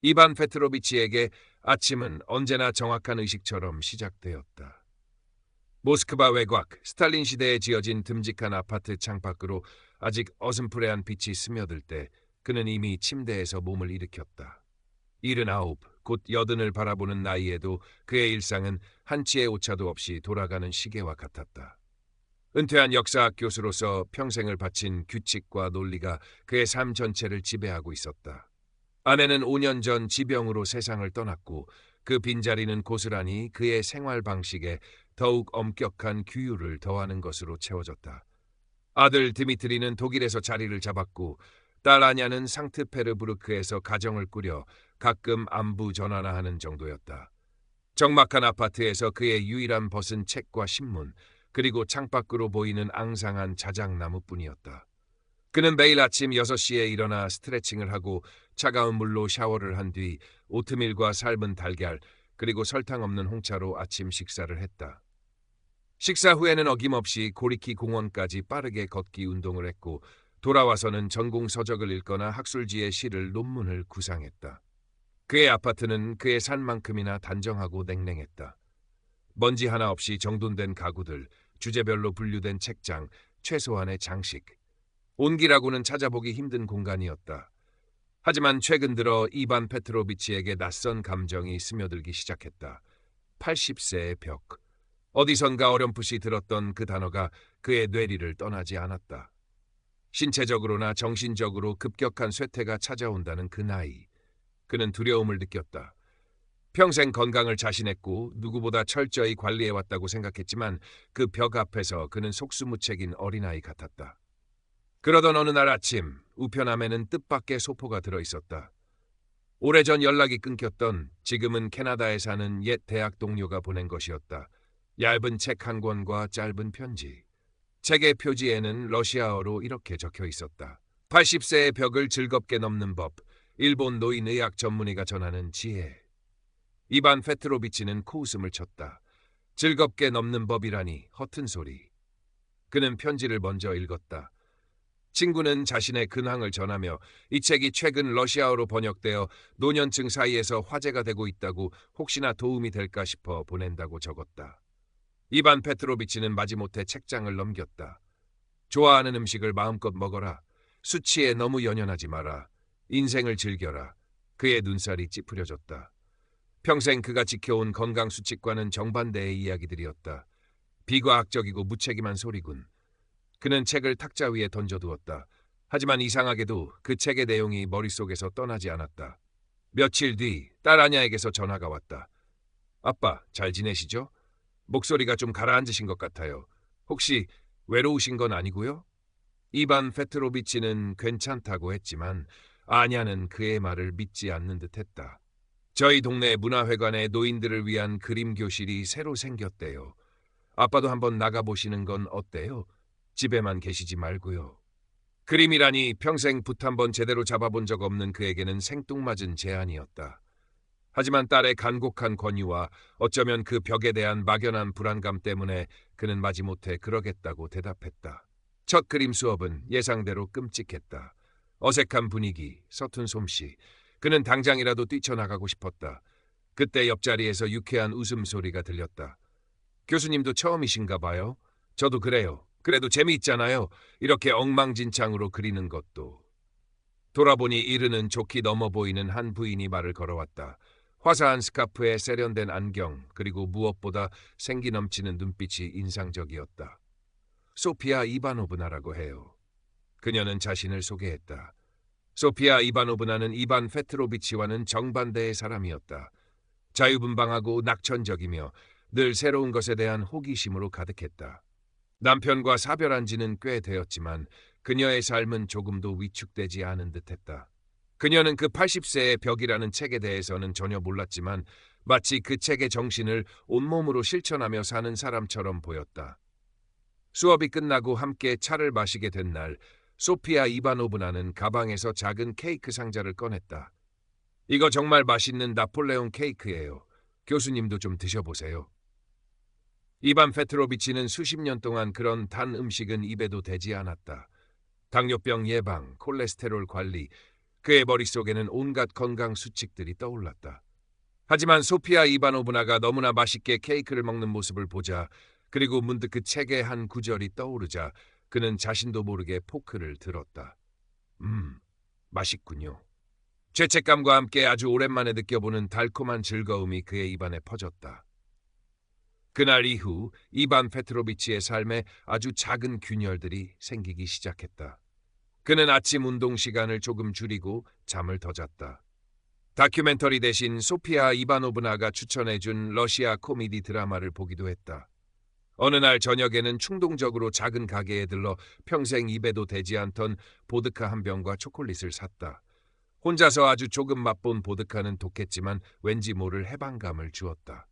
이반 페트로비치에게 아침은 언제나 정확한 의식처럼 시작되었다. 모스크바 외곽 스탈린 시대에 지어진 듬직한 아파트 창밖으로 아직 어슴푸레한 빛이 스며들 때 그는 이미 침대에서 몸을 일으켰다. 79, 곧 80을 바라보는 나이에도 그의 일상은 한치의 오차도 없이 돌아가는 시계와 같았다. 은퇴한 역사학 교수로서 평생을 바친 규칙과 논리가 그의 삶 전체를 지배하고 있었다. 아내는 5년 전 지병으로 세상을 떠났고 그 빈자리는 고스란히 그의 생활 방식에 더욱 엄격한 규율을 더하는 것으로 채워졌다. 아들 드미트리는 독일에서 자리를 잡았고 딸 아냐는 상트페르부르크에서 가정을 꾸려 가끔 안부 전화나 하는 정도였다. 적막한 아파트에서 그의 유일한 벗은 책과 신문, 그리고 창밖으로 보이는 앙상한 자작나무뿐이었다. 그는 매일 아침 6시에 일어나 스트레칭을 하고 차가운 물로 샤워를 한 뒤 오트밀과 삶은 달걀, 그리고 설탕 없는 홍차로 아침 식사를 했다. 식사 후에는 어김없이 고리키 공원까지 빠르게 걷기 운동을 했고 돌아와서는 전공 서적을 읽거나 학술지의 시를 논문을 구상했다. 그의 아파트는 그의 산만큼이나 단정하고 냉랭했다. 먼지 하나 없이 정돈된 가구들, 주제별로 분류된 책장, 최소한의 장식. 온기라고는 찾아보기 힘든 공간이었다. 하지만 최근 들어 이반 페트로비치에게 낯선 감정이 스며들기 시작했다. 80세의 벽. 어디선가 어렴풋이 들었던 그 단어가 그의 뇌리를 떠나지 않았다. 신체적으로나 정신적으로 급격한 쇠퇴가 찾아온다는 그 나이. 그는 두려움을 느꼈다. 평생 건강을 자신했고 누구보다 철저히 관리해왔다고 생각했지만 그 벽 앞에서 그는 속수무책인 어린아이 같았다. 그러던 어느 날 아침 우편함에는 뜻밖의 소포가 들어있었다. 오래전 연락이 끊겼던 지금은 캐나다에 사는 옛 대학 동료가 보낸 것이었다. 얇은 책 한 권과 짧은 편지. 책의 표지에는 러시아어로 이렇게 적혀 있었다. 80세의 벽을 즐겁게 넘는 법. 일본 노인의학 전문의가 전하는 지혜. 이반 페트로비치는 코웃음을 쳤다. 즐겁게 넘는 법이라니 허튼 소리. 그는 편지를 먼저 읽었다. 친구는 자신의 근황을 전하며 이 책이 최근 러시아어로 번역되어 노년층 사이에서 화제가 되고 있다고 혹시나 도움이 될까 싶어 보낸다고 적었다. 이반 페트로비치는 마지못해 책장을 넘겼다. 좋아하는 음식을 마음껏 먹어라. 수치에 너무 연연하지 마라. 인생을 즐겨라. 그의 눈살이 찌푸려졌다. 평생 그가 지켜온 건강수칙과는 정반대의 이야기들이었다. 비과학적이고 무책임한 소리군. 그는 책을 탁자 위에 던져두었다. 하지만 이상하게도 그 책의 내용이 머릿속에서 떠나지 않았다. 며칠 뒤 딸 아냐에게서 전화가 왔다. 아빠, 잘 지내시죠? 목소리가 좀 가라앉으신 것 같아요. 혹시 외로우신 건 아니고요? 이반 페트로비치는 괜찮다고 했지만 아냐는 그의 말을 믿지 않는 듯했다. 저희 동네 문화회관에 노인들을 위한 그림 교실이 새로 생겼대요. 아빠도 한번 나가보시는 건 어때요? 집에만 계시지 말고요. 그림이라니 평생 붓 한번 제대로 잡아본 적 없는 그에게는 생뚱맞은 제안이었다. 하지만 딸의 간곡한 권유와 어쩌면 그 벽에 대한 막연한 불안감 때문에 그는 마지못해 그러겠다고 대답했다. 첫 그림 수업은 예상대로 끔찍했다. 어색한 분위기, 서툰 솜씨. 그는 당장이라도 뛰쳐나가고 싶었다. 그때 옆자리에서 유쾌한 웃음소리가 들렸다. 교수님도 처음이신가 봐요. 저도 그래요. 그래도 재미있잖아요. 이렇게 엉망진창으로 그리는 것도. 돌아보니 이르는 좋기 넘어 보이는 한 부인이 말을 걸어왔다. 화사한 스카프에 세련된 안경, 그리고 무엇보다 생기 넘치는 눈빛이 인상적이었다. 소피아 이바노브나라고 해요. 그녀는 자신을 소개했다. 소피아 이바노브나는 이반 페트로비치와는 정반대의 사람이었다. 자유분방하고 낙천적이며 늘 새로운 것에 대한 호기심으로 가득했다. 남편과 사별한 지는 꽤 되었지만 그녀의 삶은 조금도 위축되지 않은 듯했다. 그녀는 그 80세의 벽이라는 책에 대해서는 전혀 몰랐지만 마치 그 책의 정신을 온몸으로 실천하며 사는 사람처럼 보였다. 수업이 끝나고 함께 차를 마시게 된 날, 소피아 이바노브나는 가방에서 작은 케이크 상자를 꺼냈다. 이거 정말 맛있는 나폴레옹 케이크예요. 교수님도 좀 드셔보세요. 이반 페트로비치는 수십 년 동안 그런 단 음식은 입에도 대지 않았다. 당뇨병 예방, 콜레스테롤 관리, 그의 머릿속에는 온갖 건강 수칙들이 떠올랐다. 하지만 소피아 이바노브나가 너무나 맛있게 케이크를 먹는 모습을 보자, 그리고 문득 그 책의 한 구절이 떠오르자 그는 자신도 모르게 포크를 들었다. 맛있군요. 죄책감과 함께 아주 오랜만에 느껴보는 달콤한 즐거움이 그의 입안에 퍼졌다. 그날 이후 이반 페트로비치의 삶에 아주 작은 균열들이 생기기 시작했다. 그는 아침 운동 시간을 조금 줄이고 잠을 더 잤다. 다큐멘터리 대신 소피아 이바노브나가 추천해준 러시아 코미디 드라마를 보기도 했다. 어느 날 저녁에는 충동적으로 작은 가게에 들러 평생 입에도 대지 않던 보드카 한 병과 초콜릿을 샀다. 혼자서 아주 조금 맛본 보드카는 독했지만 왠지 모를 해방감을 주었다.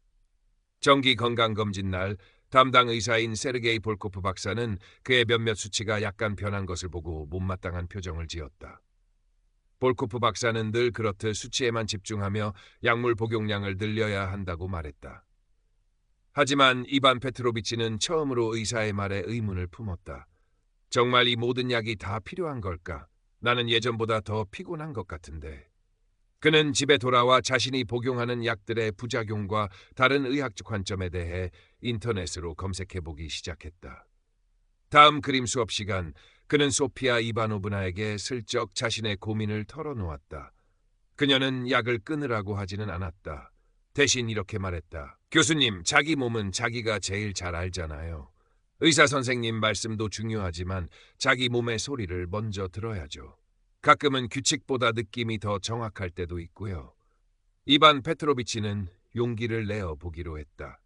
정기 건강검진 날 담당 의사인 세르게이 볼코프 박사는 그의 몇몇 수치가 약간 변한 것을 보고 못마땅한 표정을 지었다. 볼코프 박사는 늘 그렇듯 수치에만 집중하며 약물 복용량을 늘려야 한다고 말했다. 하지만 이반 페트로비치는 처음으로 의사의 말에 의문을 품었다. 정말 이 모든 약이 다 필요한 걸까? 나는 예전보다 더 피곤한 것 같은데. 그는 집에 돌아와 자신이 복용하는 약들의 부작용과 다른 의학적 관점에 대해 인터넷으로 검색해보기 시작했다. 다음 그림 수업 시간, 그는 소피아 이바노브나에게 슬쩍 자신의 고민을 털어놓았다. 그녀는 약을 끊으라고 하지는 않았다. 대신 이렇게 말했다. 교수님, 자기 몸은 자기가 제일 잘 알잖아요. 의사 선생님 말씀도 중요하지만 자기 몸의 소리를 먼저 들어야죠. 가끔은 규칙보다 느낌이 더 정확할 때도 있고요. 이반 페트로비치는 용기를 내어 보기로 했다.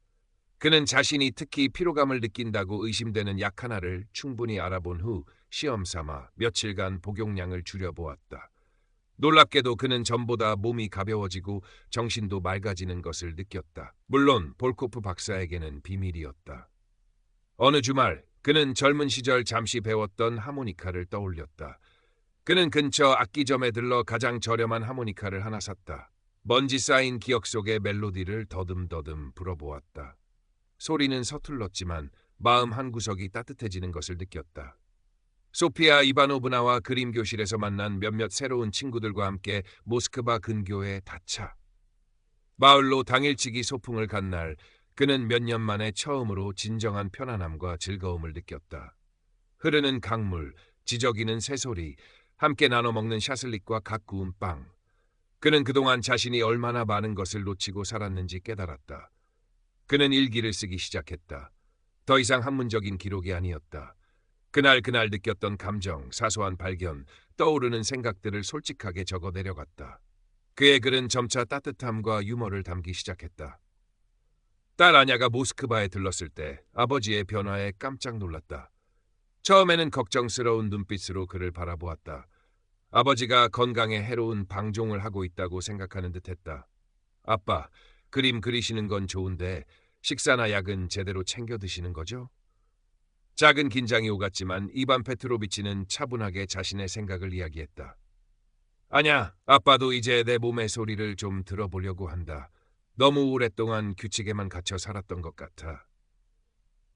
그는 자신이 특히 피로감을 느낀다고 의심되는 약 하나를 충분히 알아본 후 시험 삼아 며칠간 복용량을 줄여보았다. 놀랍게도 그는 전보다 몸이 가벼워지고 정신도 맑아지는 것을 느꼈다. 물론 볼코프 박사에게는 비밀이었다. 어느 주말 그는 젊은 시절 잠시 배웠던 하모니카를 떠올렸다. 그는 근처 악기점에 들러 가장 저렴한 하모니카를 하나 샀다. 먼지 쌓인 기억 속의 멜로디를 더듬더듬 불어보았다. 소리는 서툴렀지만 마음 한구석이 따뜻해지는 것을 느꼈다. 소피아 이바노브나와 그림 교실에서 만난 몇몇 새로운 친구들과 함께 모스크바 근교에 닫차. 마을로 당일치기 소풍을 간 날, 그는 몇 년 만에 처음으로 진정한 편안함과 즐거움을 느꼈다. 흐르는 강물, 지저귀는 새소리, 함께 나눠 먹는 샤슬릭과 갓 구운 빵. 그는 그동안 자신이 얼마나 많은 것을 놓치고 살았는지 깨달았다. 그는 일기를 쓰기 시작했다. 더 이상 학문적인 기록이 아니었다. 그날 느꼈던 감정, 사소한 발견, 떠오르는 생각들을 솔직하게 적어 내려갔다. 그의 글은 점차 따뜻함과 유머를 담기 시작했다. 딸 아냐가 모스크바에 들렀을 때 아버지의 변화에 깜짝 놀랐다. 처음에는 걱정스러운 눈빛으로 그를 바라보았다. 아버지가 건강에 해로운 방종을 하고 있다고 생각하는 듯했다. 아빠, 그림 그리시는 건 좋은데 식사나 약은 제대로 챙겨 드시는 거죠? 작은 긴장이 오갔지만 이반 페트로비치는 차분하게 자신의 생각을 이야기했다. 아냐, 아빠도 이제 내 몸의 소리를 좀 들어보려고 한다. 너무 오랫동안 규칙에만 갇혀 살았던 것 같아.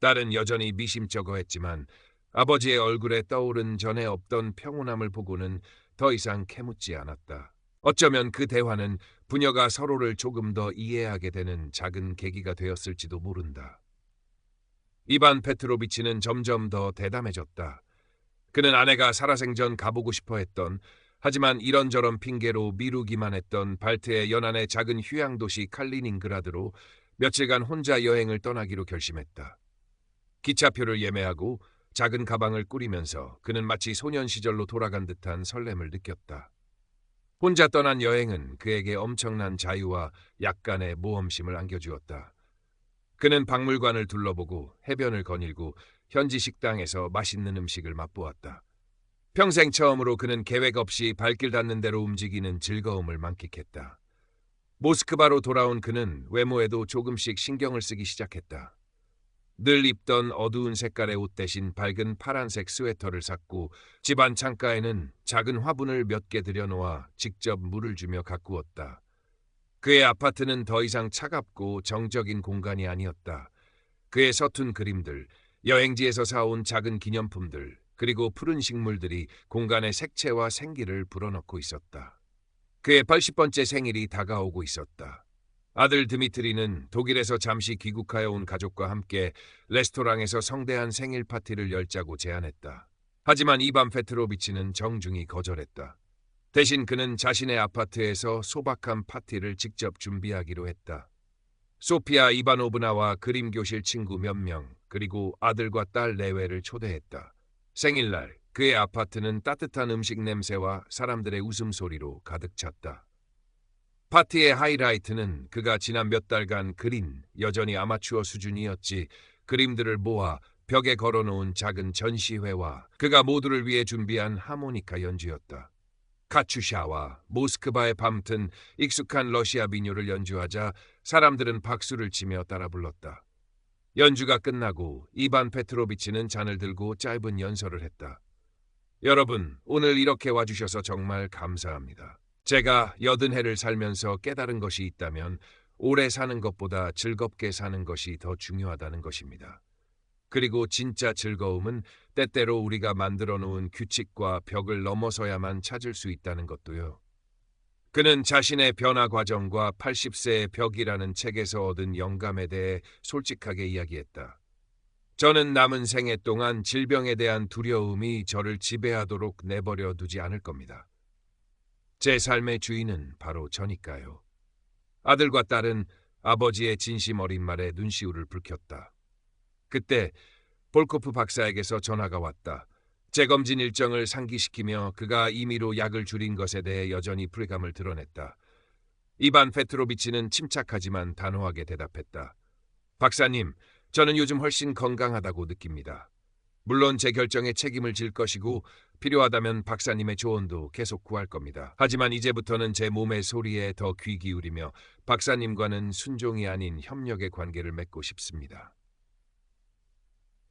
딸은 여전히 미심쩍어했지만 아버지의 얼굴에 떠오른 전에 없던 평온함을 보고는 더 이상 캐묻지 않았다. 어쩌면 그 대화는 부녀가 서로를 조금 더 이해하게 되는 작은 계기가 되었을지도 모른다. 이반 페트로비치는 점점 더 대담해졌다. 그는 아내가 살아생전 가보고 싶어 했던, 하지만 이런저런 핑계로 미루기만 했던 발트의 연안의 작은 휴양도시 칼리닝그라드로 며칠간 혼자 여행을 떠나기로 결심했다. 기차표를 예매하고 작은 가방을 꾸리면서 그는 마치 소년 시절로 돌아간 듯한 설렘을 느꼈다. 혼자 떠난 여행은 그에게 엄청난 자유와 약간의 모험심을 안겨주었다. 그는 박물관을 둘러보고 해변을 거닐고 현지 식당에서 맛있는 음식을 맛보았다. 평생 처음으로 그는 계획 없이 발길 닿는 대로 움직이는 즐거움을 만끽했다. 모스크바로 돌아온 그는 외모에도 조금씩 신경을 쓰기 시작했다. 늘 입던 어두운 색깔의 옷 대신 밝은 파란색 스웨터를 샀고 집안 창가에는 작은 화분을 몇 개 들여놓아 직접 물을 주며 가꾸었다. 그의 아파트는 더 이상 차갑고 정적인 공간이 아니었다. 그의 서툰 그림들, 여행지에서 사온 작은 기념품들, 그리고 푸른 식물들이 공간에 색채와 생기를 불어넣고 있었다. 그의 80번째 생일이 다가오고 있었다. 아들 드미트리는 독일에서 잠시 귀국하여 온 가족과 함께 레스토랑에서 성대한 생일 파티를 열자고 제안했다. 하지만 이반 페트로비치는 정중히 거절했다. 대신 그는 자신의 아파트에서 소박한 파티를 직접 준비하기로 했다. 소피아 이바노브나와 그림교실 친구 몇 명, 그리고 아들과 딸 내외를 초대했다. 생일날 그의 아파트는 따뜻한 음식 냄새와 사람들의 웃음소리로 가득 찼다. 파티의 하이라이트는 그가 지난 몇 달간 그린, 여전히 아마추어 수준이었지, 그림들을 모아 벽에 걸어놓은 작은 전시회와 그가 모두를 위해 준비한 하모니카 연주였다. 카추샤와 모스크바의 밤튼 익숙한 러시아 민요를 연주하자 사람들은 박수를 치며 따라 불렀다. 연주가 끝나고 이반 페트로비치는 잔을 들고 짧은 연설을 했다. 여러분, 오늘 이렇게 와주셔서 정말 감사합니다. 제가 80해를 살면서 깨달은 것이 있다면 오래 사는 것보다 즐겁게 사는 것이 더 중요하다는 것입니다. 그리고 진짜 즐거움은 때때로 우리가 만들어 놓은 규칙과 벽을 넘어서야만 찾을 수 있다는 것도요. 그는 자신의 변화 과정과 80세의 벽이라는 책에서 얻은 영감에 대해 솔직하게 이야기했다. 저는 남은 생애 동안 질병에 대한 두려움이 저를 지배하도록 내버려 두지 않을 겁니다. 제 삶의 주인은 바로 저니까요. 아들과 딸은 아버지의 진심 어린 말에 눈시울을 붉혔다. 그때 볼코프 박사에게서 전화가 왔다. 재검진 일정을 상기시키며 그가 임의로 약을 줄인 것에 대해 여전히 불감을 드러냈다. 이반 페트로비치는 침착하지만 단호하게 대답했다. 박사님, 저는 요즘 훨씬 건강하다고 느낍니다. 물론 제 결정에 책임을 질 것이고 필요하다면 박사님의 조언도 계속 구할 겁니다. 하지만 이제부터는 제 몸의 소리에 더 귀 기울이며 박사님과는 순종이 아닌 협력의 관계를 맺고 싶습니다.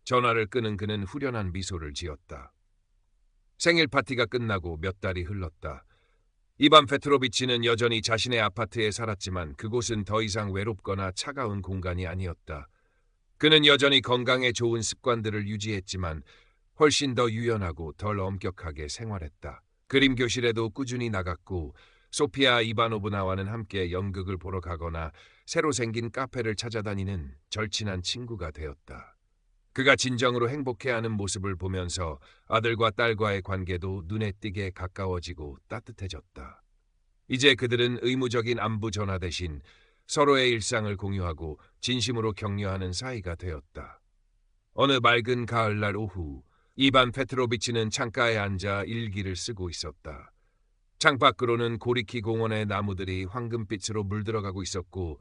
전화를 끄는 그는 후련한 미소를 지었다. 생일 파티가 끝나고 몇 달이 흘렀다. 이반 페트로비치는 여전히 자신의 아파트에 살았지만 그곳은 더 이상 외롭거나 차가운 공간이 아니었다. 그는 여전히 건강에 좋은 습관들을 유지했지만 훨씬 더 유연하고 덜 엄격하게 생활했다. 그림 교실에도 꾸준히 나갔고 소피아 이바노브나와는 함께 연극을 보러 가거나 새로 생긴 카페를 찾아다니는 절친한 친구가 되었다. 그가 진정으로 행복해하는 모습을 보면서 아들과 딸과의 관계도 눈에 띄게 가까워지고 따뜻해졌다. 이제 그들은 의무적인 안부 전화 대신 서로의 일상을 공유하고 진심으로 격려하는 사이가 되었다. 어느 맑은 가을날 오후, 이반 페트로비치는 창가에 앉아 일기를 쓰고 있었다. 창밖으로는 고리키 공원의 나무들이 황금빛으로 물들어가고 있었고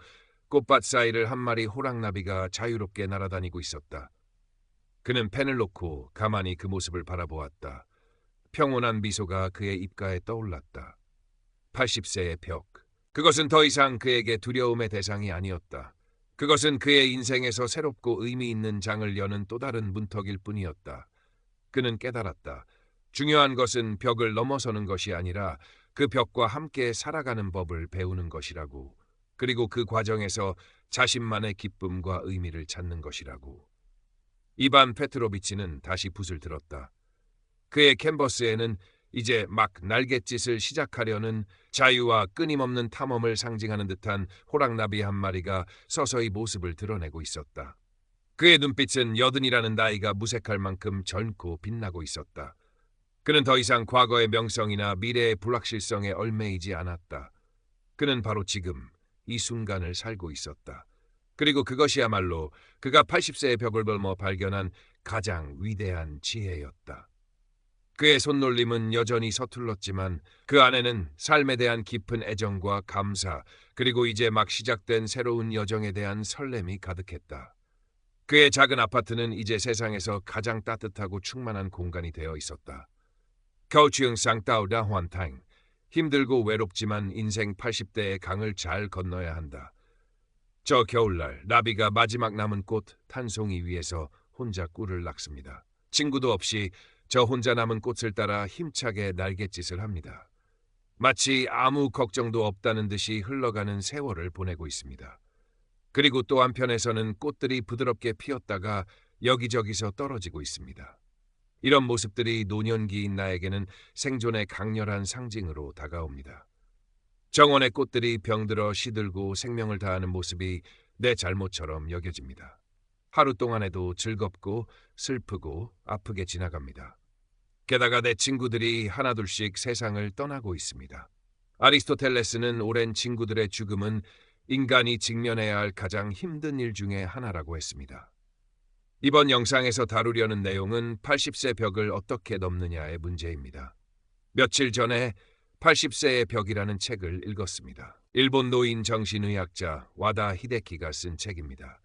꽃밭 사이를 한 마리 호랑나비가 자유롭게 날아다니고 있었다. 그는 펜을 놓고 가만히 그 모습을 바라보았다. 평온한 미소가 그의 입가에 떠올랐다. 80세의 벽. 그것은 더 이상 그에게 두려움의 대상이 아니었다. 그것은 그의 인생에서 새롭고 의미 있는 장을 여는 또 다른 문턱일 뿐이었다. 그는 깨달았다. 중요한 것은 벽을 넘어서는 것이 아니라 그 벽과 함께 살아가는 법을 배우는 것이라고. 그리고 그 과정에서 자신만의 기쁨과 의미를 찾는 것이라고. 이반 페트로비치는 다시 붓을 들었다. 그의 캔버스에는 이제 막 날갯짓을 시작하려는 자유와 끊임없는 탐험을 상징하는 듯한 호랑나비 한 마리가 서서히 모습을 드러내고 있었다. 그의 눈빛은 80이라는 나이가 무색할 만큼 젊고 빛나고 있었다. 그는 더 이상 과거의 명성이나 미래의 불확실성에 얽매이지 않았다. 그는 바로 지금 이 순간을 살고 있었다. 그리고 그것이야말로 그가 80세의 벽을 넘어 발견한 가장 위대한 지혜였다. 그의 손놀림은 여전히 서툴렀지만 그 안에는 삶에 대한 깊은 애정과 감사, 그리고 이제 막 시작된 새로운 여정에 대한 설렘이 가득했다. 그의 작은 아파트는 이제 세상에서 가장 따뜻하고 충만한 공간이 되어 있었다. 거우치응 쌍따오다 환탕. 힘들고 외롭지만 인생 80대의 강을 잘 건너야 한다. 저 겨울날 나비가 마지막 남은 꽃 탄송이 위에서 혼자 꿀을 낳습니다. 친구도 없이 저 혼자 남은 꽃을 따라 힘차게 날갯짓을 합니다. 마치 아무 걱정도 없다는 듯이 흘러가는 세월을 보내고 있습니다. 그리고 또 한편에서는 꽃들이 부드럽게 피었다가 여기저기서 떨어지고 있습니다. 이런 모습들이 노년기인 나에게는 생존의 강렬한 상징으로 다가옵니다. 정원의 꽃들이 병들어 시들고 생명을 다하는 모습이 내 잘못처럼 여겨집니다. 하루 동안에도 즐겁고 슬프고 아프게 지나갑니다. 게다가 내 친구들이 하나둘씩 세상을 떠나고 있습니다. 아리스토텔레스는 오랜 친구들의 죽음은 인간이 직면해야 할 가장 힘든 일 중에 하나라고 했습니다. 이번 영상에서 다루려는 내용은 80세 벽을 어떻게 넘느냐의 문제입니다. 며칠 전에 80세의 벽이라는 책을 읽었습니다. 일본 노인 정신의학자 와다 히데키가 쓴 책입니다.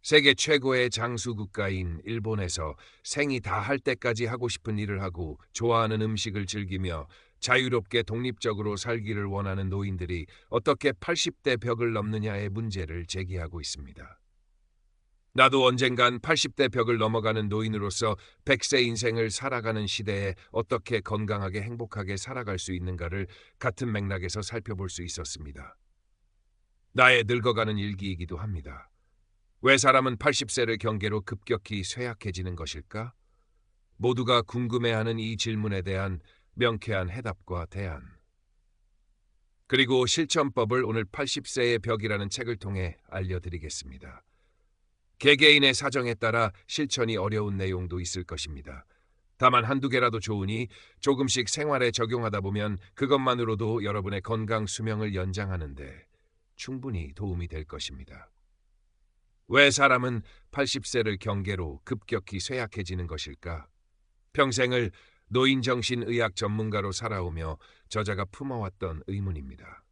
세계 최고의 장수 국가인 일본에서 생이 다할 때까지 하고 싶은 일을 하고 좋아하는 음식을 즐기며 자유롭게 독립적으로 살기를 원하는 노인들이 어떻게 80대 벽을 넘느냐의 문제를 제기하고 있습니다. 나도 언젠간 80대 벽을 넘어가는 노인으로서 100세 인생을 살아가는 시대에 어떻게 건강하게 행복하게 살아갈 수 있는가를 같은 맥락에서 살펴볼 수 있었습니다. 나의 늙어가는 일기이기도 합니다. 왜 사람은 80세를 경계로 급격히 쇠약해지는 것일까? 모두가 궁금해하는 이 질문에 대한 명쾌한 해답과 대안. 그리고 실천법을 오늘 80세의 벽이라는 책을 통해 알려드리겠습니다. 개개인의 사정에 따라 실천이 어려운 내용도 있을 것입니다. 다만 한두 개라도 좋으니 조금씩 생활에 적용하다 보면 그것만으로도 여러분의 건강 수명을 연장하는데 충분히 도움이 될 것입니다. 왜 사람은 80세를 경계로 급격히 쇠약해지는 것일까? 평생을 노인정신의학 전문가로 살아오며 저자가 품어왔던 의문입니다.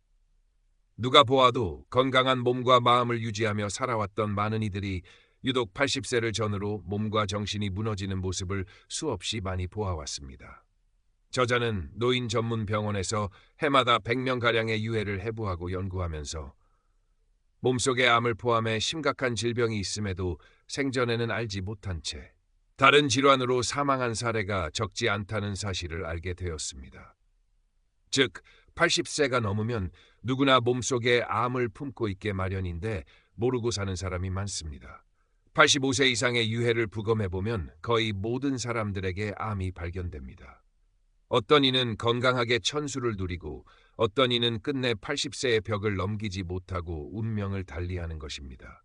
누가 보아도 건강한 몸과 마음을 유지하며 살아왔던 많은 이들이 유독 80세를 전후로 몸과 정신이 무너지는 모습을 수없이 많이 보아왔습니다. 저자는 노인 전문 병원에서 해마다 100명가량의 유해를 해부하고 연구하면서 몸속에 암을 포함해 심각한 질병이 있음에도 생전에는 알지 못한 채 다른 질환으로 사망한 사례가 적지 않다는 사실을 알게 되었습니다. 즉, 80세가 넘으면 누구나 몸속에 암을 품고 있게 마련인데 모르고 사는 사람이 많습니다. 85세 이상의 유해를 부검해보면 거의 모든 사람들에게 암이 발견됩니다. 어떤 이는 건강하게 천수를 누리고 어떤 이는 끝내 80세의 벽을 넘기지 못하고 운명을 달리하는 것입니다.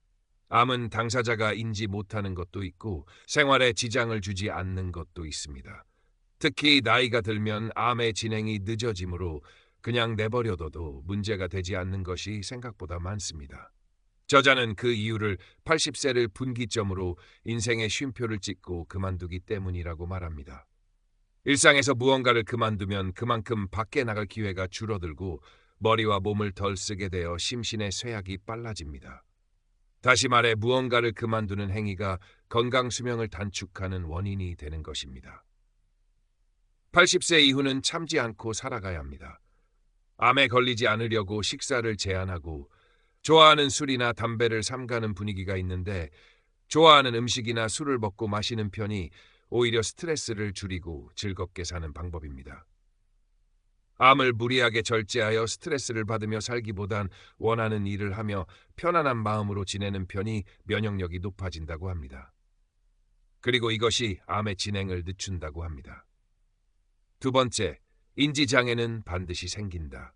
암은 당사자가 인지 못하는 것도 있고 생활에 지장을 주지 않는 것도 있습니다. 특히 나이가 들면 암의 진행이 늦어지므로 그냥 내버려둬도 문제가 되지 않는 것이 생각보다 많습니다. 저자는 그 이유를 80세를 분기점으로 인생의 쉼표를 찍고 그만두기 때문이라고 말합니다. 일상에서 무언가를 그만두면 그만큼 밖에 나갈 기회가 줄어들고 머리와 몸을 덜 쓰게 되어 심신의 쇠약이 빨라집니다. 다시 말해 무언가를 그만두는 행위가 건강 수명을 단축하는 원인이 되는 것입니다. 80세 이후는 참지 않고 살아가야 합니다. 암에 걸리지 않으려고 식사를 제한하고 좋아하는 술이나 담배를 삼가는 분위기가 있는데 좋아하는 음식이나 술을 먹고 마시는 편이 오히려 스트레스를 줄이고 즐겁게 사는 방법입니다. 암을 무리하게 절제하여 스트레스를 받으며 살기보단 원하는 일을 하며 편안한 마음으로 지내는 편이 면역력이 높아진다고 합니다. 그리고 이것이 암의 진행을 늦춘다고 합니다. 두 번째, 인지장애는 반드시 생긴다.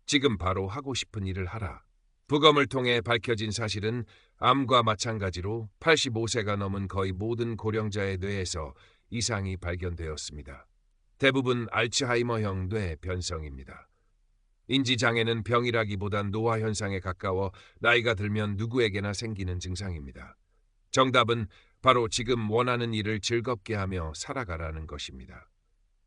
지금 바로 하고 싶은 일을 하라. 부검을 통해 밝혀진 사실은 암과 마찬가지로 85세가 넘은 거의 모든 고령자의 뇌에서 이상이 발견되었습니다. 대부분 알츠하이머형 뇌 변성입니다. 인지장애는 병이라기보단 노화 현상에 가까워 나이가 들면 누구에게나 생기는 증상입니다. 정답은 바로 지금 원하는 일을 즐겁게 하며 살아가라는 것입니다.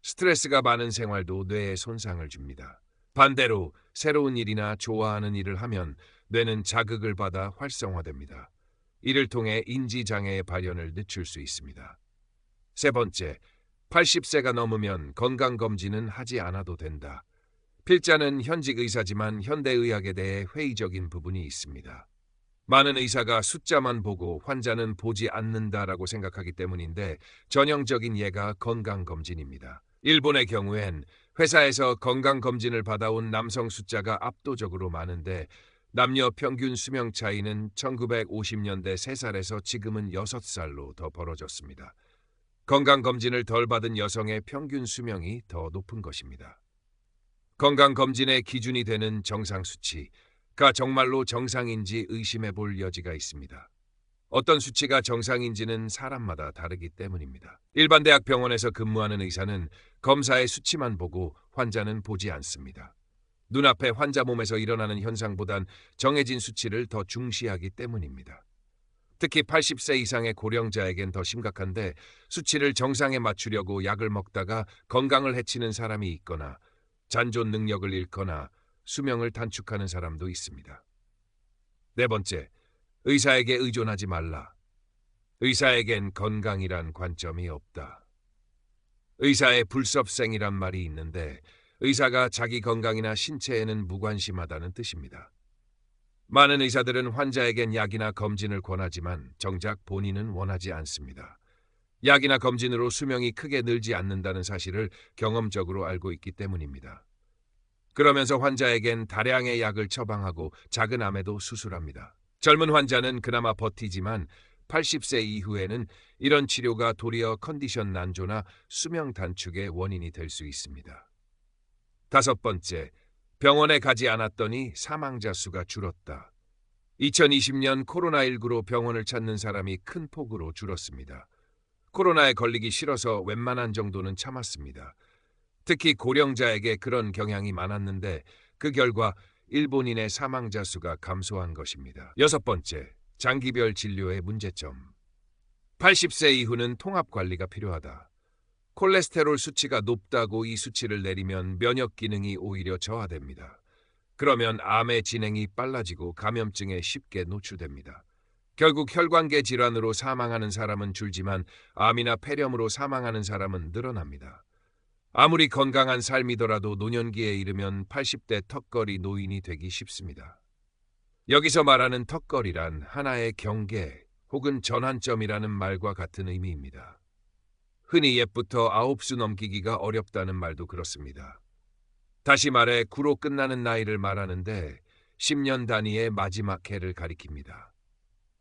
스트레스가 많은 생활도 뇌에 손상을 줍니다. 반대로 새로운 일이나 좋아하는 일을 하면 뇌는 자극을 받아 활성화됩니다. 이를 통해 인지장애의 발현을 늦출 수 있습니다. 세 번째, 80세가 넘으면 건강검진은 하지 않아도 된다. 필자는 현직 의사지만 현대의학에 대해 회의적인 부분이 있습니다. 많은 의사가 숫자만 보고 환자는 보지 않는다라고 생각하기 때문인데 전형적인 예가 건강검진입니다. 일본의 경우엔 회사에서 건강검진을 받아온 남성 숫자가 압도적으로 많은데 남녀 평균 수명 차이는 1950년대 3살에서 지금은 6살로 더 벌어졌습니다. 건강검진을 덜 받은 여성의 평균 수명이 더 높은 것입니다. 건강검진의 기준이 되는 정상 수치가 정말로 정상인지 의심해 볼 여지가 있습니다. 어떤 수치가 정상인지는 사람마다 다르기 때문입니다. 일반 대학병원에서 근무하는 의사는 검사의 수치만 보고 환자는 보지 않습니다. 눈앞에 환자 몸에서 일어나는 현상보단 정해진 수치를 더 중시하기 때문입니다. 특히 80세 이상의 고령자에겐 더 심각한데 수치를 정상에 맞추려고 약을 먹다가 건강을 해치는 사람이 있거나 잔존 능력을 잃거나 수명을 단축하는 사람도 있습니다. 네 번째, 의사에게 의존하지 말라. 의사에겐 건강이란 관점이 없다. 의사의 불섭생이란 말이 있는데 의사가 자기 건강이나 신체에는 무관심하다는 뜻입니다. 많은 의사들은 환자에겐 약이나 검진을 권하지만 정작 본인은 원하지 않습니다. 약이나 검진으로 수명이 크게 늘지 않는다는 사실을 경험적으로 알고 있기 때문입니다. 그러면서 환자에겐 다량의 약을 처방하고 작은 암에도 수술합니다. 젊은 환자는 그나마 버티지만 80세 이후에는 이런 치료가 도리어 컨디션 난조나 수명 단축의 원인이 될 수 있습니다. 다섯 번째, 병원에 가지 않았더니 사망자 수가 줄었다. 2020년 코로나19로 병원을 찾는 사람이 큰 폭으로 줄었습니다. 코로나에 걸리기 싫어서 웬만한 정도는 참았습니다. 특히 고령자에게 그런 경향이 많았는데 그 결과 일본인의 사망자 수가 감소한 것입니다. 여섯 번째, 장기별 진료의 문제점. 80세 이후는 통합 관리가 필요하다. 콜레스테롤 수치가 높다고 이 수치를 내리면 면역 기능이 오히려 저하됩니다. 그러면 암의 진행이 빨라지고 감염증에 쉽게 노출됩니다. 결국 혈관계 질환으로 사망하는 사람은 줄지만 암이나 폐렴으로 사망하는 사람은 늘어납니다. 아무리 건강한 삶이더라도 노년기에 이르면 80대 턱걸이 노인이 되기 쉽습니다. 여기서 말하는 턱걸이란 하나의 경계 혹은 전환점이라는 말과 같은 의미입니다. 흔히 옛부터 9수 넘기기가 어렵다는 말도 그렇습니다. 다시 말해 9로 끝나는 나이를 말하는데 10년 단위의 마지막 해를 가리킵니다.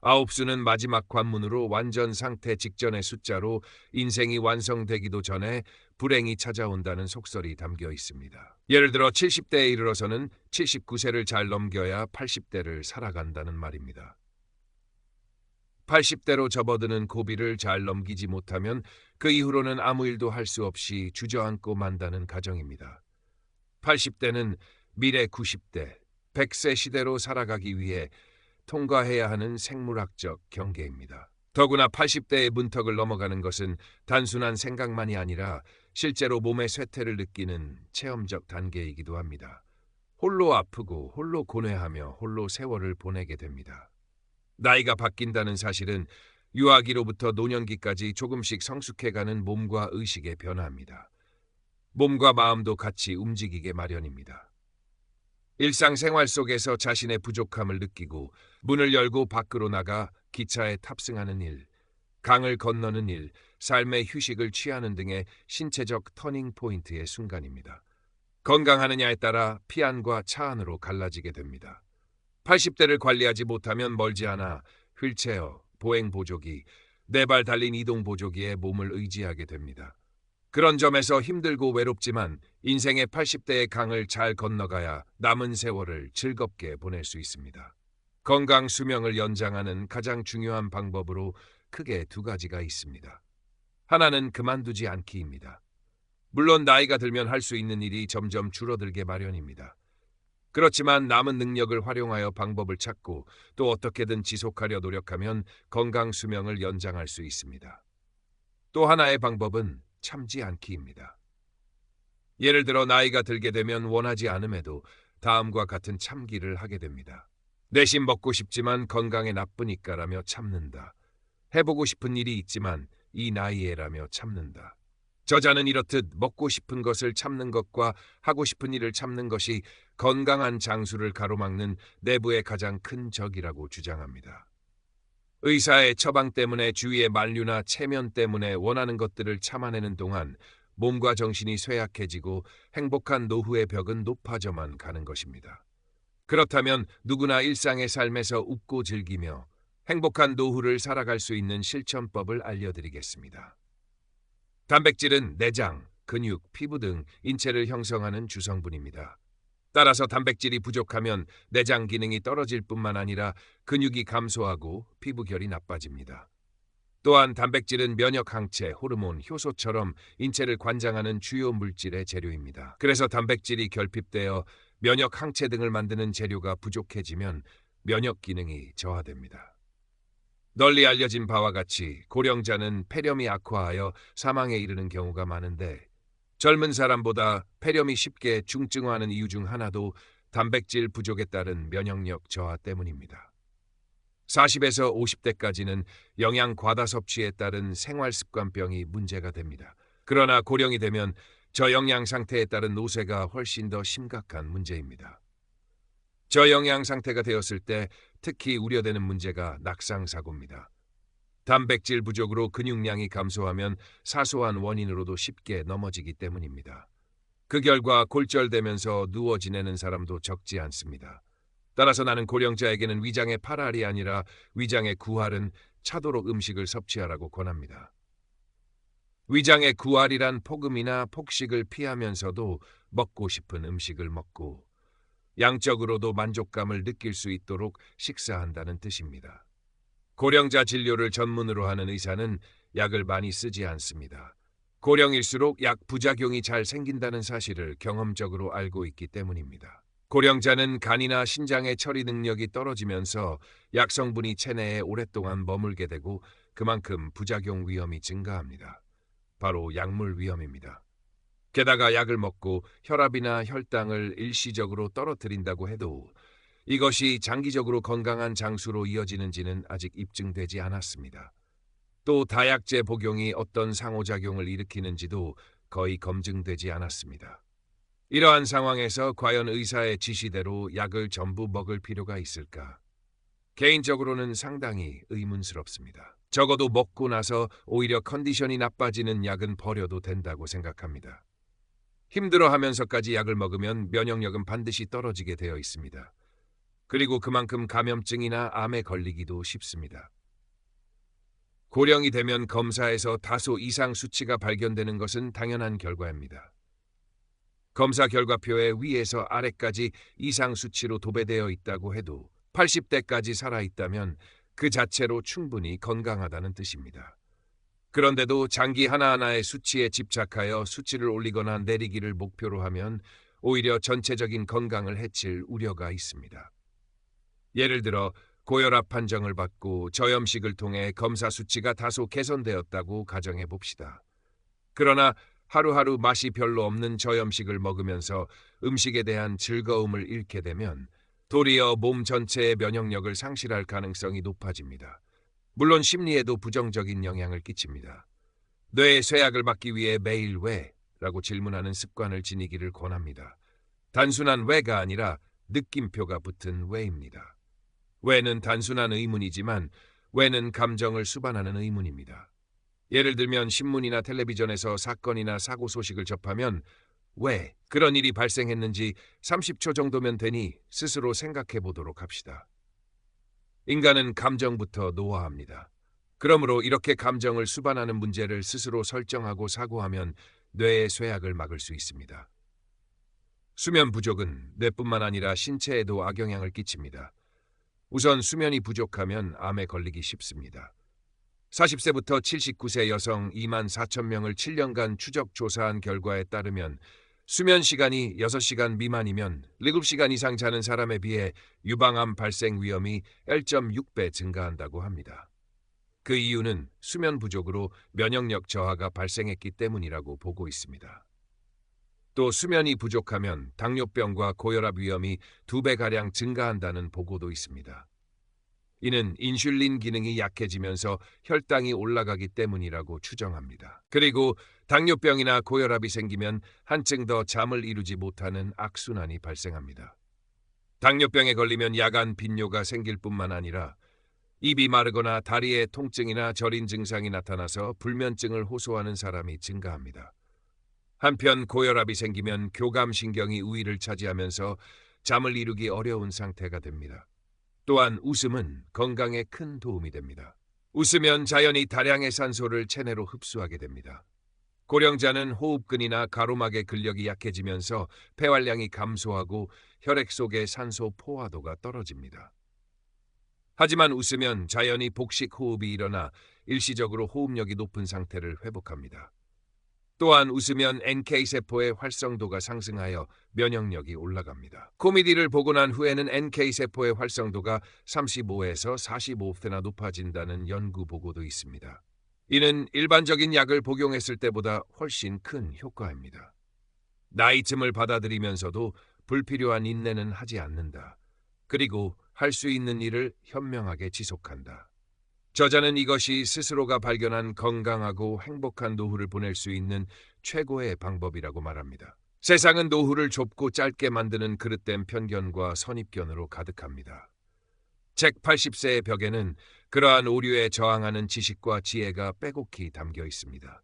9수는 마지막 관문으로 완전 상태 직전의 숫자로 인생이 완성되기도 전에 불행이 찾아온다는 속설이 담겨 있습니다. 예를 들어 70대에 이르러서는 79세를 잘 넘겨야 80대를 살아간다는 말입니다. 80대로 접어드는 고비를 잘 넘기지 못하면 그 이후로는 아무 일도 할 수 없이 주저앉고 만다는 가정입니다. 80대는 미래 90대, 100세 시대로 살아가기 위해 통과해야 하는 생물학적 경계입니다. 더구나 80대의 문턱을 넘어가는 것은 단순한 생각만이 아니라 실제로 몸의 쇠퇴를 느끼는 체험적 단계이기도 합니다. 홀로 아프고 홀로 고뇌하며 홀로 세월을 보내게 됩니다. 나이가 바뀐다는 사실은 유아기로부터 노년기까지 조금씩 성숙해가는 몸과 의식의 변화입니다. 몸과 마음도 같이 움직이게 마련입니다. 일상생활 속에서 자신의 부족함을 느끼고 문을 열고 밖으로 나가 기차에 탑승하는 일, 강을 건너는 일, 삶의 휴식을 취하는 등의 신체적 터닝 포인트의 순간입니다. 건강하느냐에 따라 피안과 차안으로 갈라지게 됩니다. 80대를 관리하지 못하면 멀지 않아 휠체어, 보행보조기, 네 발 달린 이동보조기에 몸을 의지하게 됩니다. 그런 점에서 힘들고 외롭지만 인생의 80대의 강을 잘 건너가야 남은 세월을 즐겁게 보낼 수 있습니다. 건강 수명을 연장하는 가장 중요한 방법으로 크게 두 가지가 있습니다. 하나는 그만두지 않기입니다. 물론 나이가 들면 할 수 있는 일이 점점 줄어들게 마련입니다. 그렇지만 남은 능력을 활용하여 방법을 찾고 또 어떻게든 지속하려 노력하면 건강 수명을 연장할 수 있습니다. 또 하나의 방법은 참지 않기입니다. 예를 들어 나이가 들게 되면 원하지 않음에도 다음과 같은 참기를 하게 됩니다. 내심 먹고 싶지만 건강에 나쁘니까라며 참는다. 해보고 싶은 일이 있지만 이 나이에라며 참는다. 저자는 이렇듯 먹고 싶은 것을 참는 것과 하고 싶은 일을 참는 것이 건강한 장수를 가로막는 내부의 가장 큰 적이라고 주장합니다. 의사의 처방 때문에 주위의 만류나 체면 때문에 원하는 것들을 참아내는 동안 몸과 정신이 쇠약해지고 행복한 노후의 벽은 높아져만 가는 것입니다. 그렇다면 누구나 일상의 삶에서 웃고 즐기며 행복한 노후를 살아갈 수 있는 실천법을 알려드리겠습니다. 단백질은 내장, 근육, 피부 등 인체를 형성하는 주성분입니다. 따라서 단백질이 부족하면 내장 기능이 떨어질 뿐만 아니라 근육이 감소하고 피부결이 나빠집니다. 또한 단백질은 면역 항체, 호르몬, 효소처럼 인체를 관장하는 주요 물질의 재료입니다. 그래서 단백질이 결핍되어 면역 항체 등을 만드는 재료가 부족해지면 면역 기능이 저하됩니다. 널리 알려진 바와 같이 고령자는 폐렴이 악화하여 사망에 이르는 경우가 많은데 젊은 사람보다 폐렴이 쉽게 중증화하는 이유 중 하나도 단백질 부족에 따른 면역력 저하 때문입니다. 40에서 50대까지는 영양 과다 섭취에 따른 생활습관병이 문제가 됩니다. 그러나 고령이 되면 저영양 상태에 따른 노쇠가 훨씬 더 심각한 문제입니다. 저영양 상태가 되었을 때 특히 우려되는 문제가 낙상사고입니다. 단백질 부족으로 근육량이 감소하면 사소한 원인으로도 쉽게 넘어지기 때문입니다. 그 결과 골절되면서 누워 지내는 사람도 적지 않습니다. 따라서 나는 고령자에게는 위장의 파랄이 아니라 위장의 구할은 차도록 음식을 섭취하라고 권합니다. 위장의 구할이란 폭음이나 폭식을 피하면서도 먹고 싶은 음식을 먹고 양적으로도 만족감을 느낄 수 있도록 식사한다는 뜻입니다. 고령자 진료를 전문으로 하는 의사는 약을 많이 쓰지 않습니다. 고령일수록 약 부작용이 잘 생긴다는 사실을 경험적으로 알고 있기 때문입니다. 고령자는 간이나 신장의 처리 능력이 떨어지면서 약 성분이 체내에 오랫동안 머물게 되고 그만큼 부작용 위험이 증가합니다. 바로 약물 위험입니다. 게다가 약을 먹고 혈압이나 혈당을 일시적으로 떨어뜨린다고 해도 이것이 장기적으로 건강한 장수로 이어지는지는 아직 입증되지 않았습니다. 또 다약제 복용이 어떤 상호작용을 일으키는지도 거의 검증되지 않았습니다. 이러한 상황에서 과연 의사의 지시대로 약을 전부 먹을 필요가 있을까? 개인적으로는 상당히 의문스럽습니다. 적어도 먹고 나서 오히려 컨디션이 나빠지는 약은 버려도 된다고 생각합니다. 힘들어하면서까지 약을 먹으면 면역력은 반드시 떨어지게 되어 있습니다. 그리고 그만큼 감염증이나 암에 걸리기도 쉽습니다. 고령이 되면 검사에서 다소 이상 수치가 발견되는 것은 당연한 결과입니다. 검사 결과표에 위에서 아래까지 이상 수치로 도배되어 있다고 해도 80대까지 살아있다면 그 자체로 충분히 건강하다는 뜻입니다. 그런데도 장기 하나하나의 수치에 집착하여 수치를 올리거나 내리기를 목표로 하면 오히려 전체적인 건강을 해칠 우려가 있습니다. 예를 들어 고혈압 판정을 받고 저염식을 통해 검사 수치가 다소 개선되었다고 가정해 봅시다. 그러나 하루하루 맛이 별로 없는 저염식을 먹으면서 음식에 대한 즐거움을 잃게 되면 도리어 몸 전체의 면역력을 상실할 가능성이 높아집니다. 물론 심리에도 부정적인 영향을 끼칩니다. 뇌의 쇠약을 막기 위해 매일 왜? 라고 질문하는 습관을 지니기를 권합니다. 단순한 왜가 아니라 느낌표가 붙은 왜입니다. 왜는 단순한 의문이지만 왜는 감정을 수반하는 의문입니다. 예를 들면 신문이나 텔레비전에서 사건이나 사고 소식을 접하면 왜 그런 일이 발생했는지 30초 정도면 되니 스스로 생각해 보도록 합시다. 인간은 감정부터 노화합니다. 그러므로 이렇게 감정을 수반하는 문제를 스스로 설정하고 사고하면 뇌의 쇠약을 막을 수 있습니다. 수면 부족은 뇌뿐만 아니라 신체에도 악영향을 끼칩니다. 우선 수면이 부족하면 암에 걸리기 쉽습니다. 40세부터 79세 여성 2만 4천 명을 7년간 추적 조사한 결과에 따르면 수면 시간이 6시간 미만이면 7시간 이상 자는 사람에 비해 유방암 발생 위험이 1.6배 증가한다고 합니다. 그 이유는 수면 부족으로 면역력 저하가 발생했기 때문이라고 보고 있습니다. 또 수면이 부족하면 당뇨병과 고혈압 위험이 2배가량 증가한다는 보고도 있습니다. 이는 인슐린 기능이 약해지면서 혈당이 올라가기 때문이라고 추정합니다. 그리고 당뇨병이나 고혈압이 생기면 한층 더 잠을 이루지 못하는 악순환이 발생합니다. 당뇨병에 걸리면 야간 빈뇨가 생길 뿐만 아니라 입이 마르거나 다리에 통증이나 저린 증상이 나타나서 불면증을 호소하는 사람이 증가합니다. 한편 고혈압이 생기면 교감신경이 우위를 차지하면서 잠을 이루기 어려운 상태가 됩니다. 또한 웃음은 건강에 큰 도움이 됩니다. 웃으면 자연히 다량의 산소를 체내로 흡수하게 됩니다. 고령자는 호흡근이나 가로막의 근력이 약해지면서 폐활량이 감소하고 혈액 속의 산소 포화도가 떨어집니다. 하지만 웃으면 자연히 복식 호흡이 일어나 일시적으로 호흡력이 높은 상태를 회복합니다. 또한 웃으면 NK세포의 활성도가 상승하여 면역력이 올라갑니다. 코미디를 보고 난 후에는 NK세포의 활성도가 35에서 45회나 높아진다는 연구 보고도 있습니다. 이는 일반적인 약을 복용했을 때보다 훨씬 큰 효과입니다. 나이듦을 받아들이면서도 불필요한 인내는 하지 않는다. 그리고 할 수 있는 일을 현명하게 지속한다. 저자는 이것이 스스로가 발견한 건강하고 행복한 노후를 보낼 수 있는 최고의 방법이라고 말합니다. 세상은 노후를 좁고 짧게 만드는 그릇된 편견과 선입견으로 가득합니다. 책 80세의 벽에는 그러한 오류에 저항하는 지식과 지혜가 빼곡히 담겨 있습니다.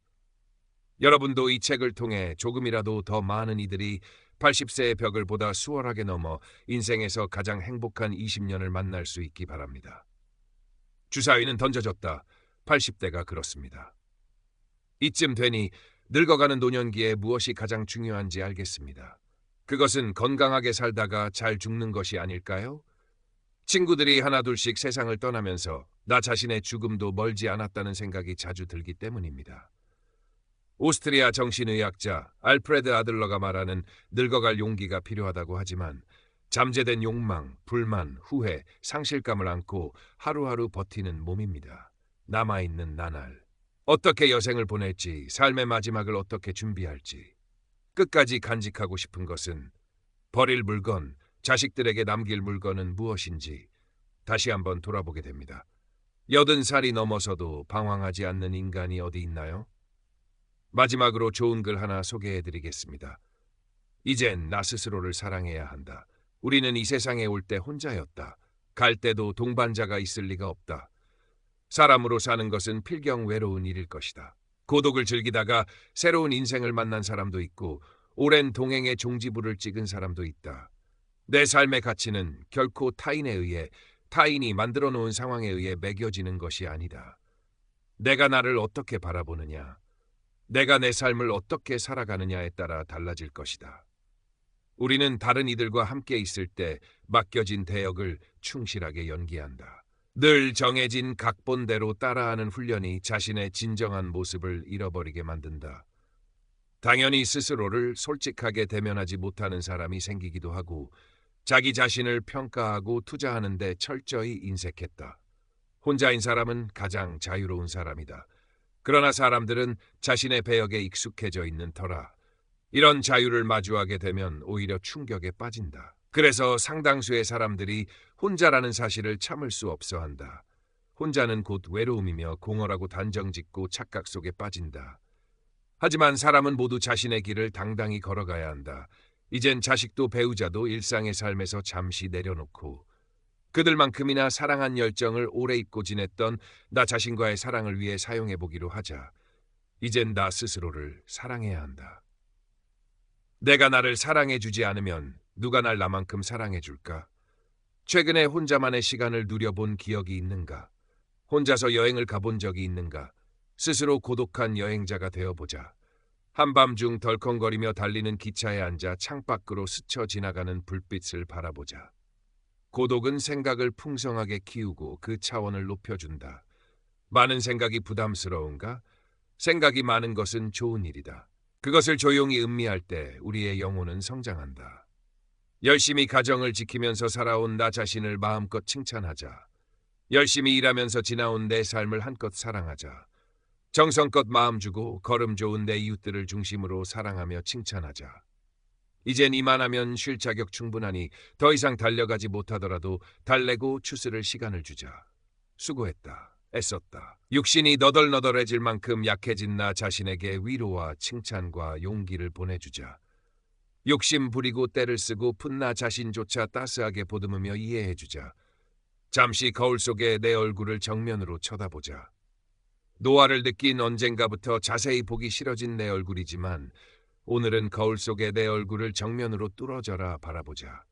여러분도 이 책을 통해 조금이라도 더 많은 이들이 80세의 벽을 보다 수월하게 넘어 인생에서 가장 행복한 20년을 만날 수 있기 바랍니다. 주사위는 던져졌다. 80대가 그렇습니다. 이쯤 되니 늙어가는 노년기에 무엇이 가장 중요한지 알겠습니다. 그것은 건강하게 살다가 잘 죽는 것이 아닐까요? 친구들이 하나둘씩 세상을 떠나면서 나 자신의 죽음도 멀지 않았다는 생각이 자주 들기 때문입니다. 오스트리아 정신의학자 알프레드 아들러가 말하는 늙어갈 용기가 필요하다고 하지만 잠재된 욕망, 불만, 후회, 상실감을 안고 하루하루 버티는 몸입니다. 남아있는 나날. 어떻게 여생을 보낼지, 삶의 마지막을 어떻게 준비할지. 끝까지 간직하고 싶은 것은 버릴 물건, 자식들에게 남길 물건은 무엇인지 다시 한번 돌아보게 됩니다. 80살이 넘어서도 방황하지 않는 인간이 어디 있나요? 마지막으로 좋은 글 하나 소개해드리겠습니다. 이젠 나 스스로를 사랑해야 한다. 우리는 이 세상에 올 때 혼자였다. 갈 때도 동반자가 있을 리가 없다. 사람으로 사는 것은 필경 외로운 일일 것이다. 고독을 즐기다가 새로운 인생을 만난 사람도 있고 오랜 동행의 종지부를 찍은 사람도 있다. 내 삶의 가치는 결코 타인이 만들어 놓은 상황에 의해 매겨지는 것이 아니다. 내가 나를 어떻게 바라보느냐, 내가 내 삶을 어떻게 살아가느냐에 따라 달라질 것이다. 우리는 다른 이들과 함께 있을 때 맡겨진 대역을 충실하게 연기한다. 늘 정해진 각본대로 따라하는 훈련이 자신의 진정한 모습을 잃어버리게 만든다. 당연히 스스로를 솔직하게 대면하지 못하는 사람이 생기기도 하고 자기 자신을 평가하고 투자하는 데 철저히 인색했다. 혼자인 사람은 가장 자유로운 사람이다. 그러나 사람들은 자신의 배역에 익숙해져 있는 터라 이런 자유를 마주하게 되면 오히려 충격에 빠진다. 그래서 상당수의 사람들이 혼자라는 사실을 참을 수 없어한다. 혼자는 곧 외로움이며 공허하고 단정짓고 착각 속에 빠진다. 하지만 사람은 모두 자신의 길을 당당히 걸어가야 한다. 이젠 자식도 배우자도 일상의 삶에서 잠시 내려놓고 그들만큼이나 사랑한 열정을 오래 잊고 지냈던 나 자신과의 사랑을 위해 사용해보기로 하자. 이젠 나 스스로를 사랑해야 한다. 내가 나를 사랑해주지 않으면 누가 날 나만큼 사랑해줄까? 최근에 혼자만의 시간을 누려본 기억이 있는가? 혼자서 여행을 가본 적이 있는가? 스스로 고독한 여행자가 되어보자. 한밤중 덜컹거리며 달리는 기차에 앉아 창밖으로 스쳐 지나가는 불빛을 바라보자. 고독은 생각을 풍성하게 키우고 그 차원을 높여준다. 많은 생각이 부담스러운가? 생각이 많은 것은 좋은 일이다. 그것을 조용히 음미할 때 우리의 영혼은 성장한다. 열심히 가정을 지키면서 살아온 나 자신을 마음껏 칭찬하자. 열심히 일하면서 지나온 내 삶을 한껏 사랑하자. 정성껏 마음 주고 걸음 좋은 내 이웃들을 중심으로 사랑하며 칭찬하자. 이젠 이만하면 쉴 자격 충분하니 더 이상 달려가지 못하더라도 달래고 추스를 시간을 주자. 수고했다. 애썼다. 육신이 너덜너덜해질 만큼 약해진 나 자신에게 위로와 칭찬과 용기를 보내주자. 욕심 부리고 때를 쓰고 푼 나 자신조차 따스하게 보듬으며 이해해주자. 잠시 거울 속에 내 얼굴을 정면으로 쳐다보자. 노화를 느낀 언젠가부터 자세히 보기 싫어진 내 얼굴이지만 오늘은 거울 속에 내 얼굴을 정면으로 뚫어져라 바라보자.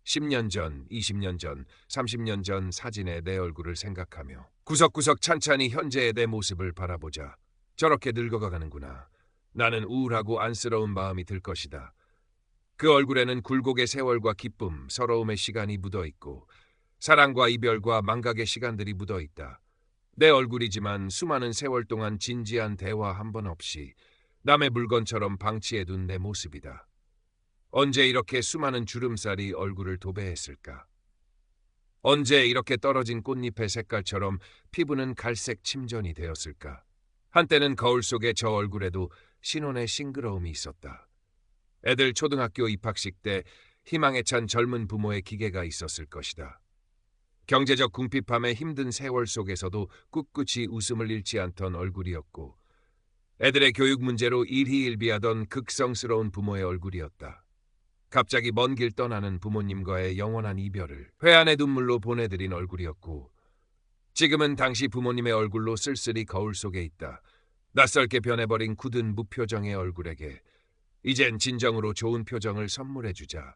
10년 전, 20년 전, 30년 전 사진의 내 얼굴을 생각하며 구석구석 찬찬히 현재의 내 모습을 바라보자. 저렇게 늙어가는구나. 나는 우울하고 안쓰러운 마음이 들 것이다. 그 얼굴에는 굴곡의 세월과 기쁨, 서러움의 시간이 묻어 있고 사랑과 이별과 망각의 시간들이 묻어 있다. 내 얼굴이지만 수많은 세월 동안 진지한 대화 한 번 없이 남의 물건처럼 방치해둔 내 모습이다. 언제 이렇게 수많은 주름살이 얼굴을 도배했을까? 언제 이렇게 떨어진 꽃잎의 색깔처럼 피부는 갈색 침전이 되었을까? 한때는 거울 속의 저 얼굴에도 신혼의 싱그러움이 있었다. 애들 초등학교 입학식 때 희망에 찬 젊은 부모의 기계가 있었을 것이다. 경제적 궁핍함의 힘든 세월 속에서도 꿋꿋이 웃음을 잃지 않던 얼굴이었고 애들의 교육 문제로 일희일비하던 극성스러운 부모의 얼굴이었다. 갑자기 먼 길 떠나는 부모님과의 영원한 이별을 회한의 눈물로 보내드린 얼굴이었고 지금은 당시 부모님의 얼굴로 쓸쓸히 거울 속에 있다. 낯설게 변해버린 굳은 무표정의 얼굴에게 이젠 진정으로 좋은 표정을 선물해주자.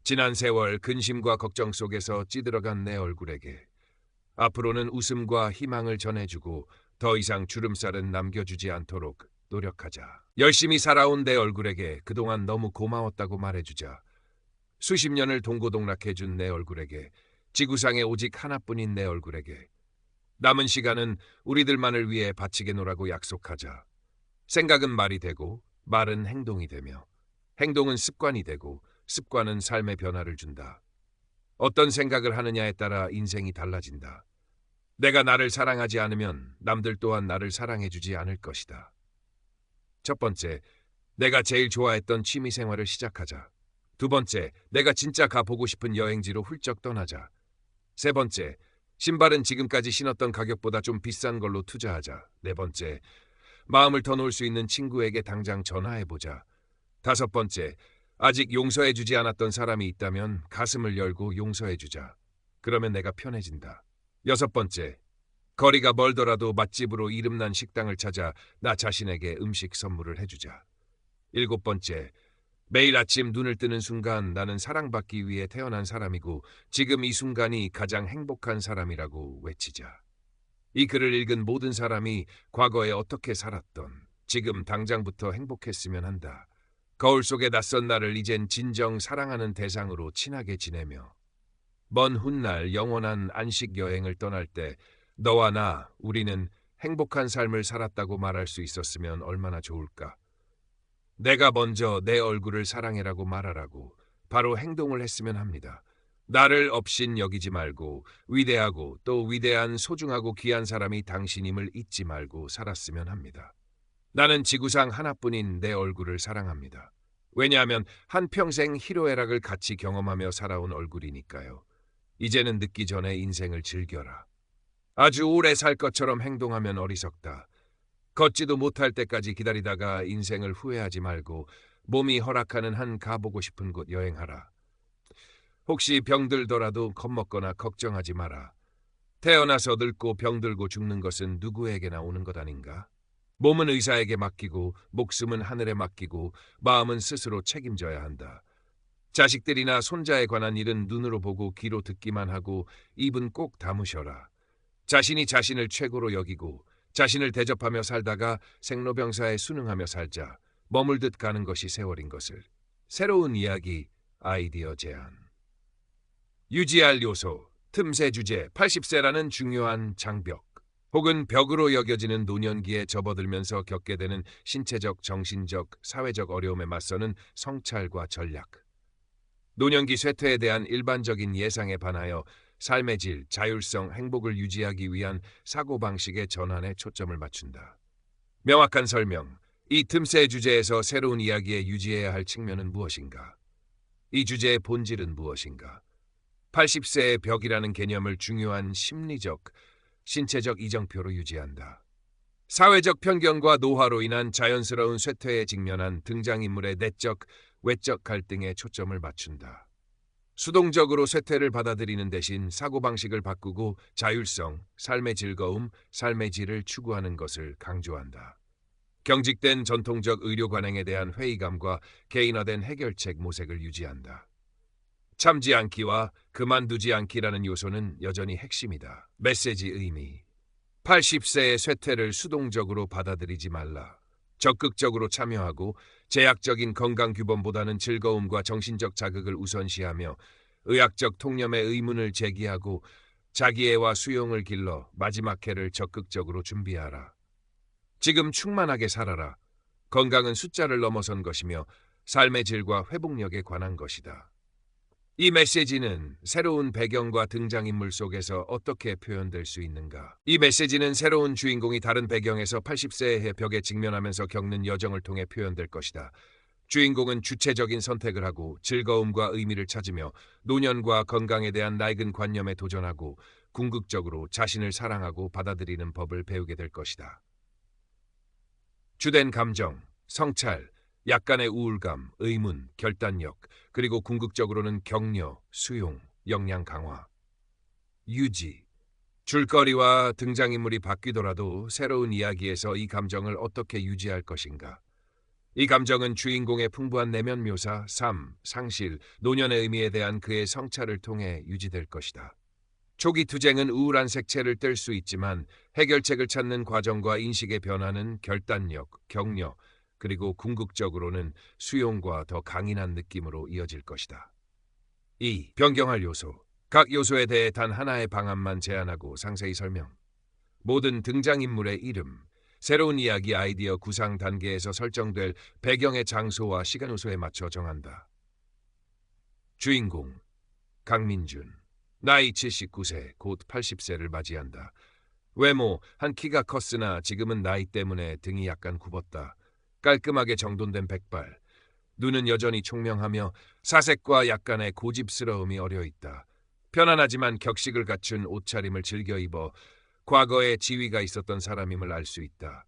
지난 세월 근심과 걱정 속에서 찌들어간 내 얼굴에게 앞으로는 웃음과 희망을 전해주고 더 이상 주름살은 남겨주지 않도록 노력하자. 열심히 살아온 내 얼굴에게 그동안 너무 고마웠다고 말해주자. 수십 년을 동고동락해준 내 얼굴에게, 지구상에 오직 하나뿐인 내 얼굴에게 남은 시간은 우리들만을 위해 바치게 노라고 약속하자. 생각은 말이 되고 말은 행동이 되며 행동은 습관이 되고 습관은 삶의 변화를 준다. 어떤 생각을 하느냐에 따라 인생이 달라진다. 내가 나를 사랑하지 않으면 남들 또한 나를 사랑해주지 않을 것이다. 첫 번째, 내가 제일 좋아했던 취미 생활을 시작하자. 두 번째, 내가 진짜 가보고 싶은 여행지로 훌쩍 떠나자. 세 번째, 신발은 지금까지 신었던 가격보다 좀 비싼 걸로 투자하자. 네 번째, 마음을 터놓을 수 있는 친구에게 당장 전화해보자. 다섯 번째, 아직 용서해주지 않았던 사람이 있다면 가슴을 열고 용서해주자. 그러면 내가 편해진다. 여섯 번째, 거리가 멀더라도 맛집으로 이름난 식당을 찾아 나 자신에게 음식 선물을 해주자. 일곱 번째, 매일 아침 눈을 뜨는 순간 나는 사랑받기 위해 태어난 사람이고 지금 이 순간이 가장 행복한 사람이라고 외치자. 이 글을 읽은 모든 사람이 과거에 어떻게 살았던, 지금 당장부터 행복했으면 한다. 거울 속의 낯선 나를 이젠 진정 사랑하는 대상으로 친하게 지내며 먼 훗날 영원한 안식 여행을 떠날 때 너와 나, 우리는 행복한 삶을 살았다고 말할 수 있었으면 얼마나 좋을까. 내가 먼저 내 얼굴을 사랑해라고 말하라고 바로 행동을 했으면 합니다. 나를 업신 여기지 말고 위대하고 또 위대한 소중하고 귀한 사람이 당신임을 잊지 말고 살았으면 합니다. 나는 지구상 하나뿐인 내 얼굴을 사랑합니다. 왜냐하면 한평생 희로애락을 같이 경험하며 살아온 얼굴이니까요. 이제는 늦기 전에 인생을 즐겨라. 아주 오래 살 것처럼 행동하면 어리석다. 걷지도 못할 때까지 기다리다가 인생을 후회하지 말고 몸이 허락하는 한 가보고 싶은 곳 여행하라. 혹시 병들더라도 겁먹거나 걱정하지 마라. 태어나서 늙고 병들고 죽는 것은 누구에게나 오는 것 아닌가? 몸은 의사에게 맡기고 목숨은 하늘에 맡기고 마음은 스스로 책임져야 한다. 자식들이나 손자에 관한 일은 눈으로 보고 귀로 듣기만 하고 입은 꼭 다무셔라. 자신이 자신을 최고로 여기고 자신을 대접하며 살다가 생로병사에 순응하며 살자. 머물듯 가는 것이 세월인 것을. 새로운 이야기, 아이디어 제안. 유지할 요소, 틈새 주제, 80세라는 중요한 장벽. 혹은 벽으로 여겨지는 노년기에 접어들면서 겪게 되는 신체적, 정신적, 사회적 어려움에 맞서는 성찰과 전략. 노년기 쇠퇴에 대한 일반적인 예상에 반하여 삶의 질, 자율성, 행복을 유지하기 위한 사고방식의 전환에 초점을 맞춘다. 명확한 설명, 이 틈새 주제에서 새로운 이야기에 유지해야 할 측면은 무엇인가? 이 주제의 본질은 무엇인가? 80세의 벽이라는 개념을 중요한 심리적, 신체적 이정표로 유지한다. 사회적 편견과 노화로 인한 자연스러운 쇠퇴에 직면한 등장인물의 내적, 외적 갈등에 초점을 맞춘다. 수동적으로 쇠퇴를 받아들이는 대신 사고방식을 바꾸고 자율성, 삶의 즐거움, 삶의 질을 추구하는 것을 강조한다. 경직된 전통적 의료 관행에 대한 회의감과 개인화된 해결책 모색을 유지한다. 참지 않기와 그만두지 않기라는 요소는 여전히 핵심이다. 메시지 의미. 80세의 쇠퇴를 수동적으로 받아들이지 말라. 적극적으로 참여하고 제약적인 건강 규범보다는 즐거움과 정신적 자극을 우선시하며 의학적 통념의 의문을 제기하고 자기애와 수용을 길러 마지막 해를 적극적으로 준비하라. 지금 충만하게 살아라. 건강은 숫자를 넘어선 것이며 삶의 질과 회복력에 관한 것이다. 이 메시지는 새로운 배경과 등장인물 속에서 어떻게 표현될 수 있는가? 이 메시지는 새로운 주인공이 다른 배경에서 80세의 벽에 직면하면서 겪는 여정을 통해 표현될 것이다. 주인공은 주체적인 선택을 하고 즐거움과 의미를 찾으며 노년과 건강에 대한 낡은 관념에 도전하고 궁극적으로 자신을 사랑하고 받아들이는 법을 배우게 될 것이다. 주된 감정, 성찰, 약간의 우울감, 의문, 결단력, 그리고 궁극적으로는 격려, 수용, 역량 강화. 유지. 줄거리와 등장인물이 바뀌더라도 새로운 이야기에서 이 감정을 어떻게 유지할 것인가? 이 감정은 주인공의 풍부한 내면 묘사, 삶, 상실, 노년의 의미에 대한 그의 성찰을 통해 유지될 것이다. 초기 투쟁은 우울한 색채를 띨 수 있지만 해결책을 찾는 과정과 인식의 변화는 결단력, 격려, 그리고 궁극적으로는 수용과 더 강인한 느낌으로 이어질 것이다. 2. 변경할 요소. 각 요소에 대해 단 하나의 방안만 제안하고 상세히 설명. 모든 등장인물의 이름, 새로운 이야기 아이디어 구상 단계에서 설정될 배경의 장소와 시간 요소에 맞춰 정한다. 주인공 강민준. 나이 79세, 곧 80세를 맞이한다. 외모, 한 키가 컸으나 지금은 나이 때문에 등이 약간 굽었다. 깔끔하게 정돈된 백발. 눈은 여전히 총명하며 사색과 약간의 고집스러움이 어려있다. 편안하지만 격식을 갖춘 옷차림을 즐겨 입어 과거에 지위가 있었던 사람임을 알 수 있다.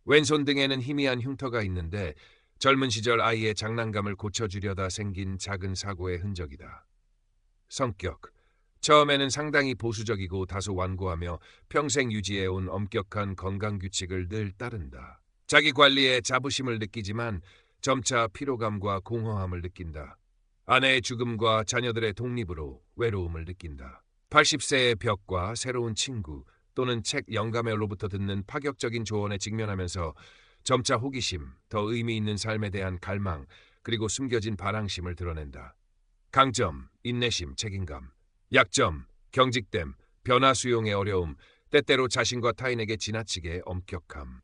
왼손 등에는 희미한 흉터가 있는데 젊은 시절 아이의 장난감을 고쳐주려다 생긴 작은 사고의 흔적이다. 성격. 처음에는 상당히 보수적이고 다소 완고하며 평생 유지해온 엄격한 건강규칙을 늘 따른다. 자기 관리에 자부심을 느끼지만 점차 피로감과 공허함을 느낀다. 아내의 죽음과 자녀들의 독립으로 외로움을 느낀다. 80세의 벽과 새로운 친구 또는 책 영감으로부터 듣는 파격적인 조언에 직면하면서 점차 호기심, 더 의미 있는 삶에 대한 갈망, 그리고 숨겨진 반항심을 드러낸다. 강점, 인내심, 책임감. 약점, 경직됨, 변화 수용의 어려움, 때때로 자신과 타인에게 지나치게 엄격함.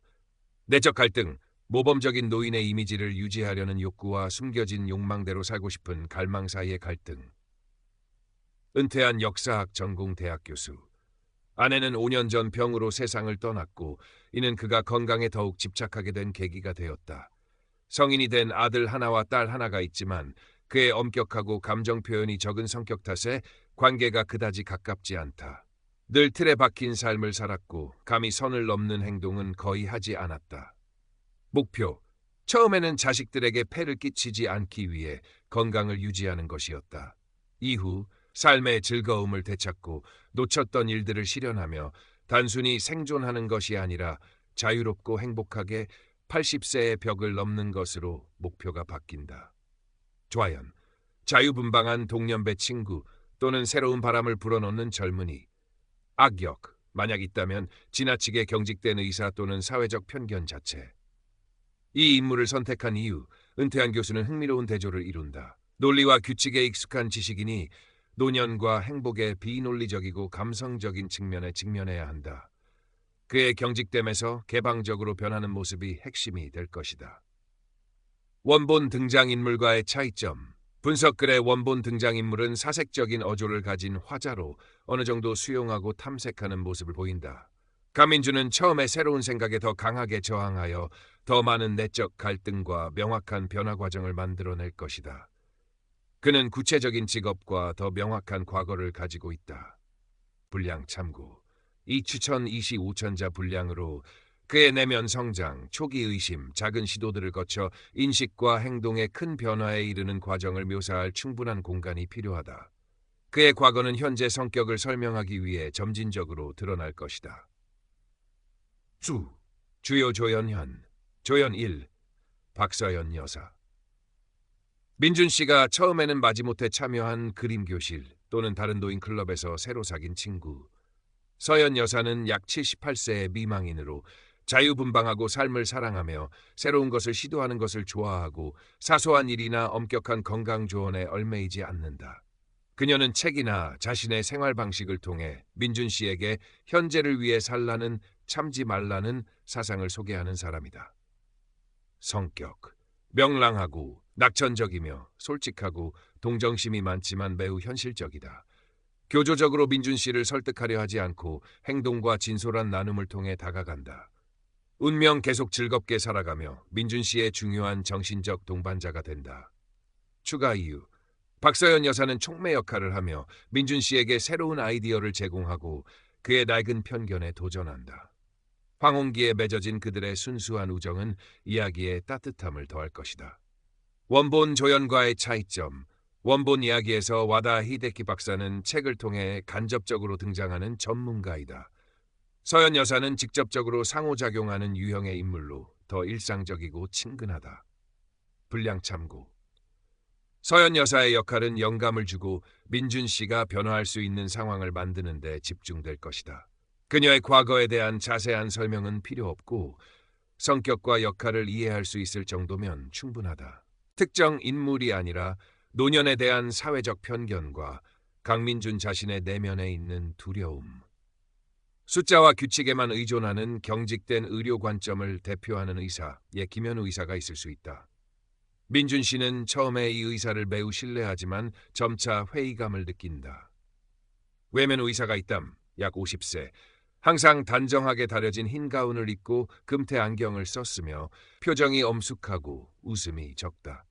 내적 갈등, 모범적인 노인의 이미지를 유지하려는 욕구와 숨겨진 욕망대로 살고 싶은 갈망 사이의 갈등. 은퇴한 역사학 전공 대학 교수. 아내는 5년 전 병으로 세상을 떠났고 이는 그가 건강에 더욱 집착하게 된 계기가 되었다. 성인이 된 아들 하나와 딸 하나가 있지만 그의 엄격하고 감정 표현이 적은 성격 탓에 관계가 그다지 가깝지 않다. 늘 틀에 박힌 삶을 살았고 감히 선을 넘는 행동은 거의 하지 않았다. 목표. 처음에는 자식들에게 폐를 끼치지 않기 위해 건강을 유지하는 것이었다. 이후 삶의 즐거움을 되찾고 놓쳤던 일들을 실현하며 단순히 생존하는 것이 아니라 자유롭고 행복하게 80세의 벽을 넘는 것으로 목표가 바뀐다. 조아연. 자유분방한 동년배 친구 또는 새로운 바람을 불어넣는 젊은이. 악역. 만약 있다면 지나치게 경직된 의사 또는 사회적 편견 자체. 이 인물을 선택한 이유. 은퇴한 교수는 흥미로운 대조를 이룬다. 논리와 규칙에 익숙한 지식인이 노년과 행복의 비논리적이고 감성적인 측면에 직면해야 한다. 그의 경직됨에서 개방적으로 변하는 모습이 핵심이 될 것이다. 원본 등장인물과의 차이점. 분석글의 원본 등장인물은 사색적인 어조를 가진 화자로 어느 정도 수용하고 탐색하는 모습을 보인다. 강민주는 처음에 새로운 생각에 더 강하게 저항하여 더 많은 내적 갈등과 명확한 변화 과정을 만들어낼 것이다. 그는 구체적인 직업과 더 명확한 과거를 가지고 있다. 분량 참고. 이 추천 25천자 분량으로 그의 내면 성장, 초기 의심, 작은 시도들을 거쳐 인식과 행동의 큰 변화에 이르는 과정을 묘사할 충분한 공간이 필요하다. 그의 과거는 현재 성격을 설명하기 위해 점진적으로 드러날 것이다. 주요 조연현. 조연 1. 박서연 여사. 민준 씨가 처음에는 마지못해 참여한 그림 교실 또는 다른 노인 클럽에서 새로 사귄 친구. 서연 여사는 약 78세의 미망인으로 자유분방하고 삶을 사랑하며 새로운 것을 시도하는 것을 좋아하고 사소한 일이나 엄격한 건강 조언에 얽매이지 않는다. 그녀는 책이나 자신의 생활 방식을 통해 민준 씨에게 현재를 위해 살라는 참지 말라는 사상을 소개하는 사람이다. 성격. 명랑하고 낙천적이며 솔직하고 동정심이 많지만 매우 현실적이다. 교조적으로 민준 씨를 설득하려 하지 않고 행동과 진솔한 나눔을 통해 다가간다. 운명 계속 즐겁게 살아가며 민준 씨의 중요한 정신적 동반자가 된다. 추가 이유. 박서연 여사는 촉매 역할을 하며 민준 씨에게 새로운 아이디어를 제공하고 그의 낡은 편견에 도전한다. 황혼기에 맺어진 그들의 순수한 우정은 이야기에 따뜻함을 더할 것이다. 원본 조연과의 차이점. 원본 이야기에서 와다 히데키 박사는 책을 통해 간접적으로 등장하는 전문가이다. 서연 여사는 직접적으로 상호작용하는 유형의 인물로 더 일상적이고 친근하다. 분량 참고. 서연 여사의 역할은 영감을 주고 민준 씨가 변화할 수 있는 상황을 만드는 데 집중될 것이다. 그녀의 과거에 대한 자세한 설명은 필요 없고 성격과 역할을 이해할 수 있을 정도면 충분하다. 특정 인물이 아니라 노년에 대한 사회적 편견과 강민준 자신의 내면에 있는 두려움. 숫자와 규칙에만 의존하는 경직된 의료 관점을 대표하는 의사, 김현우 의사가 있을 수 있다. 민준 씨는 처음에 이 의사를 매우 신뢰하지만 점차 회의감을 느낀다. 외면우 의사가 있담. 약 50세. 항상 단정하게 다려진 흰 가운을 입고 금태 안경을 썼으며 표정이 엄숙하고 웃음이 적다.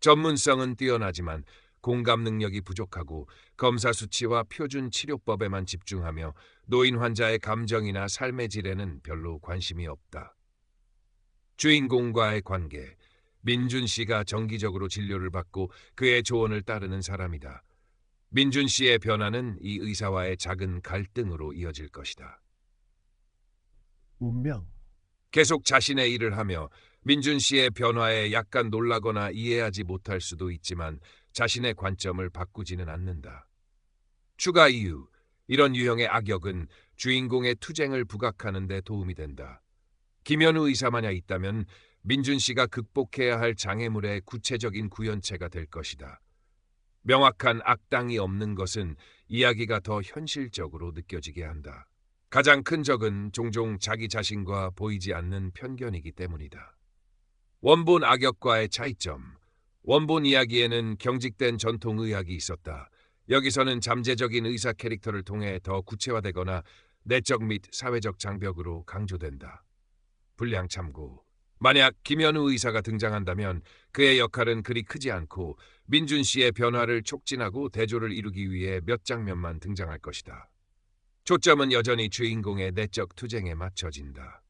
전문성은 뛰어나지만 공감 능력이 부족하고 검사 수치와 표준 치료법에만 집중하며 노인 환자의 감정이나 삶의 질에는 별로 관심이 없다. 주인공과의 관계. 민준 씨가 정기적으로 진료를 받고 그의 조언을 따르는 사람이다. 민준 씨의 변화는 이 의사와의 작은 갈등으로 이어질 것이다. 운명. 계속 자신의 일을 하며 민준 씨의 변화에 약간 놀라거나 이해하지 못할 수도 있지만 자신의 관점을 바꾸지는 않는다. 추가 이유. 이런 유형의 악역은 주인공의 투쟁을 부각하는 데 도움이 된다. 김현우 의사만야 있다면 민준 씨가 극복해야 할 장애물의 구체적인 구현체가 될 것이다. 명확한 악당이 없는 것은 이야기가 더 현실적으로 느껴지게 한다. 가장 큰 적은 종종 자기 자신과 보이지 않는 편견이기 때문이다. 원본 악역과의 차이점. 원본 이야기에는 경직된 전통의학이 있었다. 여기서는 잠재적인 의사 캐릭터를 통해 더 구체화되거나 내적 및 사회적 장벽으로 강조된다. 분량 참고. 만약 김현우 의사가 등장한다면 그의 역할은 그리 크지 않고 민준 씨의 변화를 촉진하고 대조를 이루기 위해 몇 장면만 등장할 것이다. 초점은 여전히 주인공의 내적 투쟁에 맞춰진다.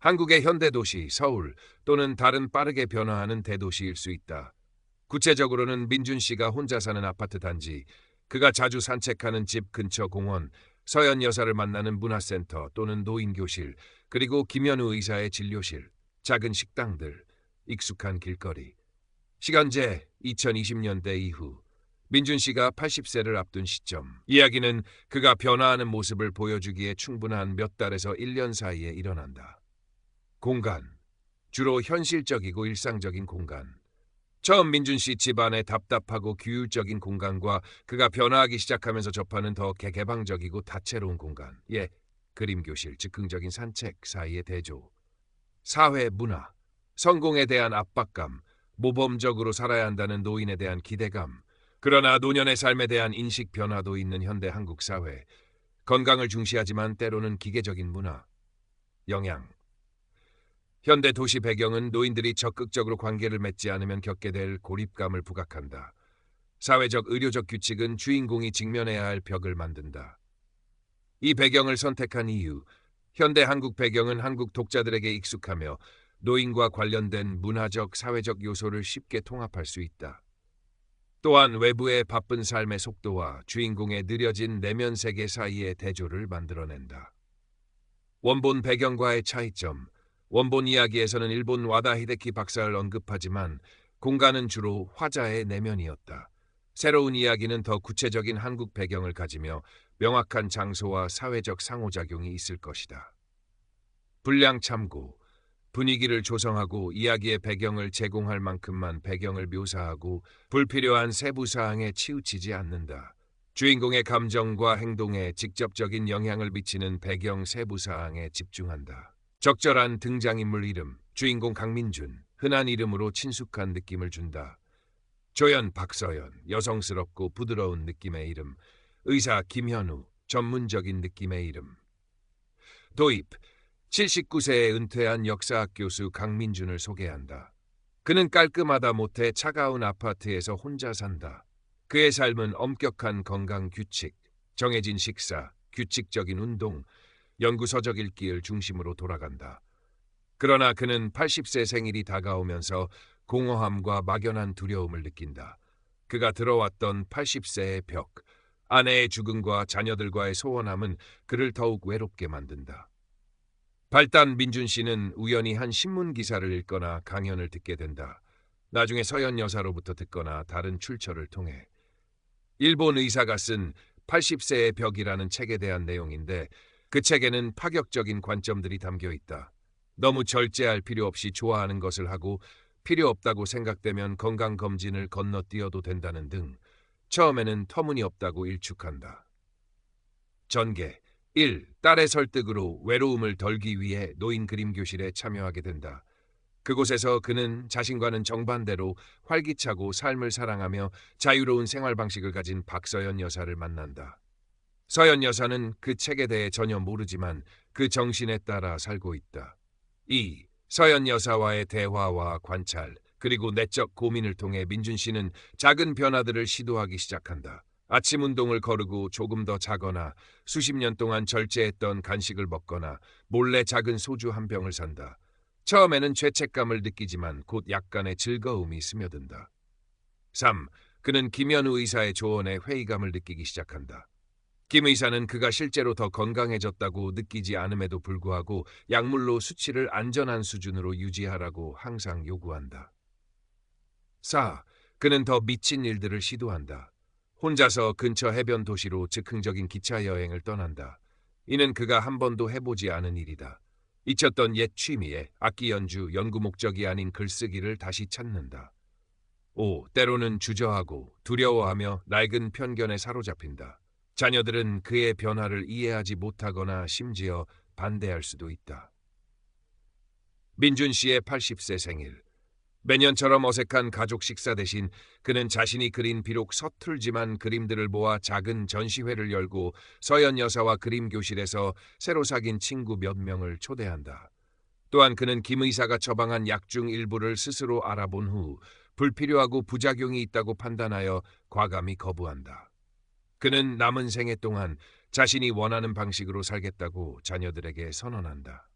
한국의 현대도시, 서울 또는 다른 빠르게 변화하는 대도시일 수 있다. 구체적으로는 민준 씨가 혼자 사는 아파트 단지, 그가 자주 산책하는 집 근처 공원, 서연 여사를 만나는 문화센터 또는 노인교실, 그리고 김현우 의사의 진료실, 작은 식당들, 익숙한 길거리. 시간제 2020년대 이후. 민준 씨가 80세를 앞둔 시점. 이야기는 그가 변화하는 모습을 보여주기에 충분한 몇 달에서 1년 사이에 일어난다. 공간. 주로 현실적이고 일상적인 공간. 처음 민준 씨 집안의 답답하고 규율적인 공간과 그가 변화하기 시작하면서 접하는 더 개방적이고 다채로운 공간. 그림교실, 즉흥적인 산책 사이의 대조. 사회 문화. 성공에 대한 압박감. 모범적으로 살아야 한다는 노인에 대한 기대감. 그러나 노년의 삶에 대한 인식 변화도 있는 현대 한국 사회. 건강을 중시하지만 때로는 기계적인 문화. 영향. 현대 도시 배경은 노인들이 적극적으로 관계를 맺지 않으면 겪게 될 고립감을 부각한다. 사회적 의료적 규칙은 주인공이 직면해야 할 벽을 만든다. 이 배경을 선택한 이유. 현대 한국 배경은 한국 독자들에게 익숙하며 노인과 관련된 문화적, 사회적 요소를 쉽게 통합할 수 있다. 또한 외부의 바쁜 삶의 속도와 주인공의 느려진 내면 세계 사이의 대조를 만들어낸다. 원본 배경과의 차이점. 원본 이야기에서는 일본 와다 히데키 박사를 언급하지만 공간은 주로 화자의 내면이었다. 새로운 이야기는 더 구체적인 한국 배경을 가지며 명확한 장소와 사회적 상호작용이 있을 것이다. 분량 참고. 분위기를 조성하고 이야기의 배경을 제공할 만큼만 배경을 묘사하고 불필요한 세부 사항에 치우치지 않는다. 주인공의 감정과 행동에 직접적인 영향을 미치는 배경 세부 사항에 집중한다. 적절한 등장인물 이름, 주인공 강민준, 흔한 이름으로 친숙한 느낌을 준다. 조연 박서연, 여성스럽고 부드러운 느낌의 이름. 의사 김현우, 전문적인 느낌의 이름. 도입, 79세에 은퇴한 역사학 교수 강민준을 소개한다. 그는 깔끔하다 못해 차가운 아파트에서 혼자 산다. 그의 삶은 엄격한 건강 규칙, 정해진 식사, 규칙적인 운동, 연구서적 읽기를 중심으로 돌아간다. 그러나 그는 80세 생일이 다가오면서 공허함과 막연한 두려움을 느낀다. 그가 들어왔던 80세의 벽, 아내의 죽음과 자녀들과의 소원함은 그를 더욱 외롭게 만든다. 발단 민준 씨는 우연히 한 신문 기사를 읽거나 강연을 듣게 된다. 나중에 서연 여사로부터 듣거나 다른 출처를 통해. 일본 의사가 쓴 80세의 벽이라는 책에 대한 내용인데 그 책에는 파격적인 관점들이 담겨 있다. 너무 절제할 필요 없이 좋아하는 것을 하고 필요 없다고 생각되면 건강검진을 건너뛰어도 된다는 등 처음에는 터무니없다고 일축한다. 전개 1. 딸의 설득으로 외로움을 덜기 위해 노인 그림 교실에 참여하게 된다. 그곳에서 그는 자신과는 정반대로 활기차고 삶을 사랑하며 자유로운 생활 방식을 가진 박서연 여사를 만난다. 서연 여사는 그 책에 대해 전혀 모르지만 그 정신에 따라 살고 있다. 2. 서연 여사와의 대화와 관찰, 그리고 내적 고민을 통해 민준 씨는 작은 변화들을 시도하기 시작한다. 아침 운동을 거르고 조금 더 자거나 수십 년 동안 절제했던 간식을 먹거나 몰래 작은 소주 한 병을 산다. 처음에는 죄책감을 느끼지만 곧 약간의 즐거움이 스며든다. 3. 그는 김현우 의사의 조언에 회의감을 느끼기 시작한다. 김 의사는 그가 실제로 더 건강해졌다고 느끼지 않음에도 불구하고 약물로 수치를 안전한 수준으로 유지하라고 항상 요구한다. 4. 그는 더 미친 일들을 시도한다. 혼자서 근처 해변 도시로 즉흥적인 기차 여행을 떠난다. 이는 그가 한 번도 해보지 않은 일이다. 잊혔던 옛 취미에 악기 연주, 연구 목적이 아닌 글쓰기를 다시 찾는다. 5. 때로는 주저하고 두려워하며 낡은 편견에 사로잡힌다. 자녀들은 그의 변화를 이해하지 못하거나 심지어 반대할 수도 있다. 민준 씨의 80세 생일. 매년처럼 어색한 가족 식사 대신 그는 자신이 그린 비록 서툴지만 그림들을 모아 작은 전시회를 열고 서연 여사와 그림 교실에서 새로 사귄 친구 몇 명을 초대한다. 또한 그는 김 의사가 처방한 약 중 일부를 스스로 알아본 후 불필요하고 부작용이 있다고 판단하여 과감히 거부한다. 그는 남은 생애 동안 자신이 원하는 방식으로 살겠다고 자녀들에게 선언한다.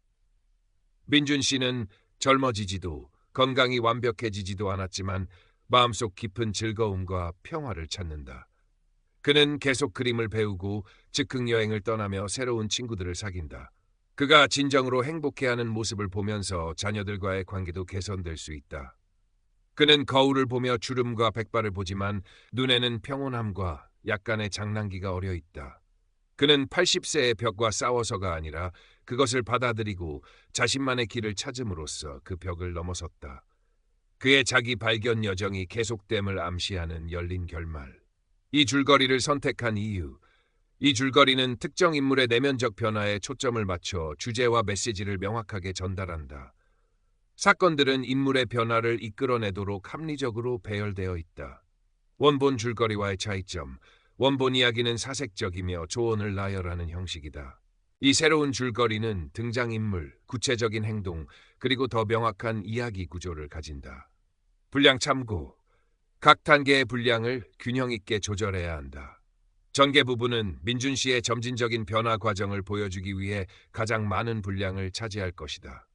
민준 씨는 젊어지지도 건강이 완벽해지지도 않았지만 마음속 깊은 즐거움과 평화를 찾는다. 그는 계속 그림을 배우고 즉흥 여행을 떠나며 새로운 친구들을 사귄다. 그가 진정으로 행복해하는 모습을 보면서 자녀들과의 관계도 개선될 수 있다. 그는 거울을 보며 주름과 백발을 보지만 눈에는 평온함과 약간의 장난기가 어려 있다. 그는 80세의 벽과 싸워서가 아니라 그것을 받아들이고 자신만의 길을 찾음으로써 그 벽을 넘어섰다. 그의 자기 발견 여정이 계속됨을 암시하는 열린 결말. 이 줄거리를 선택한 이유. 이 줄거리는 특정 인물의 내면적 변화에 초점을 맞춰 주제와 메시지를 명확하게 전달한다. 사건들은 인물의 변화를 이끌어내도록 합리적으로 배열되어 있다. 원본 줄거리와의 차이점. 원본 이야기는 사색적이며 조언을 나열하는 형식이다. 이 새로운 줄거리는 등장인물, 구체적인 행동, 그리고 더 명확한 이야기 구조를 가진다. 분량 참고. 각 단계의 분량을 균형 있게 조절해야 한다. 전개 부분은 민준 씨의 점진적인 변화 과정을 보여주기 위해 가장 많은 분량을 차지할 것이다.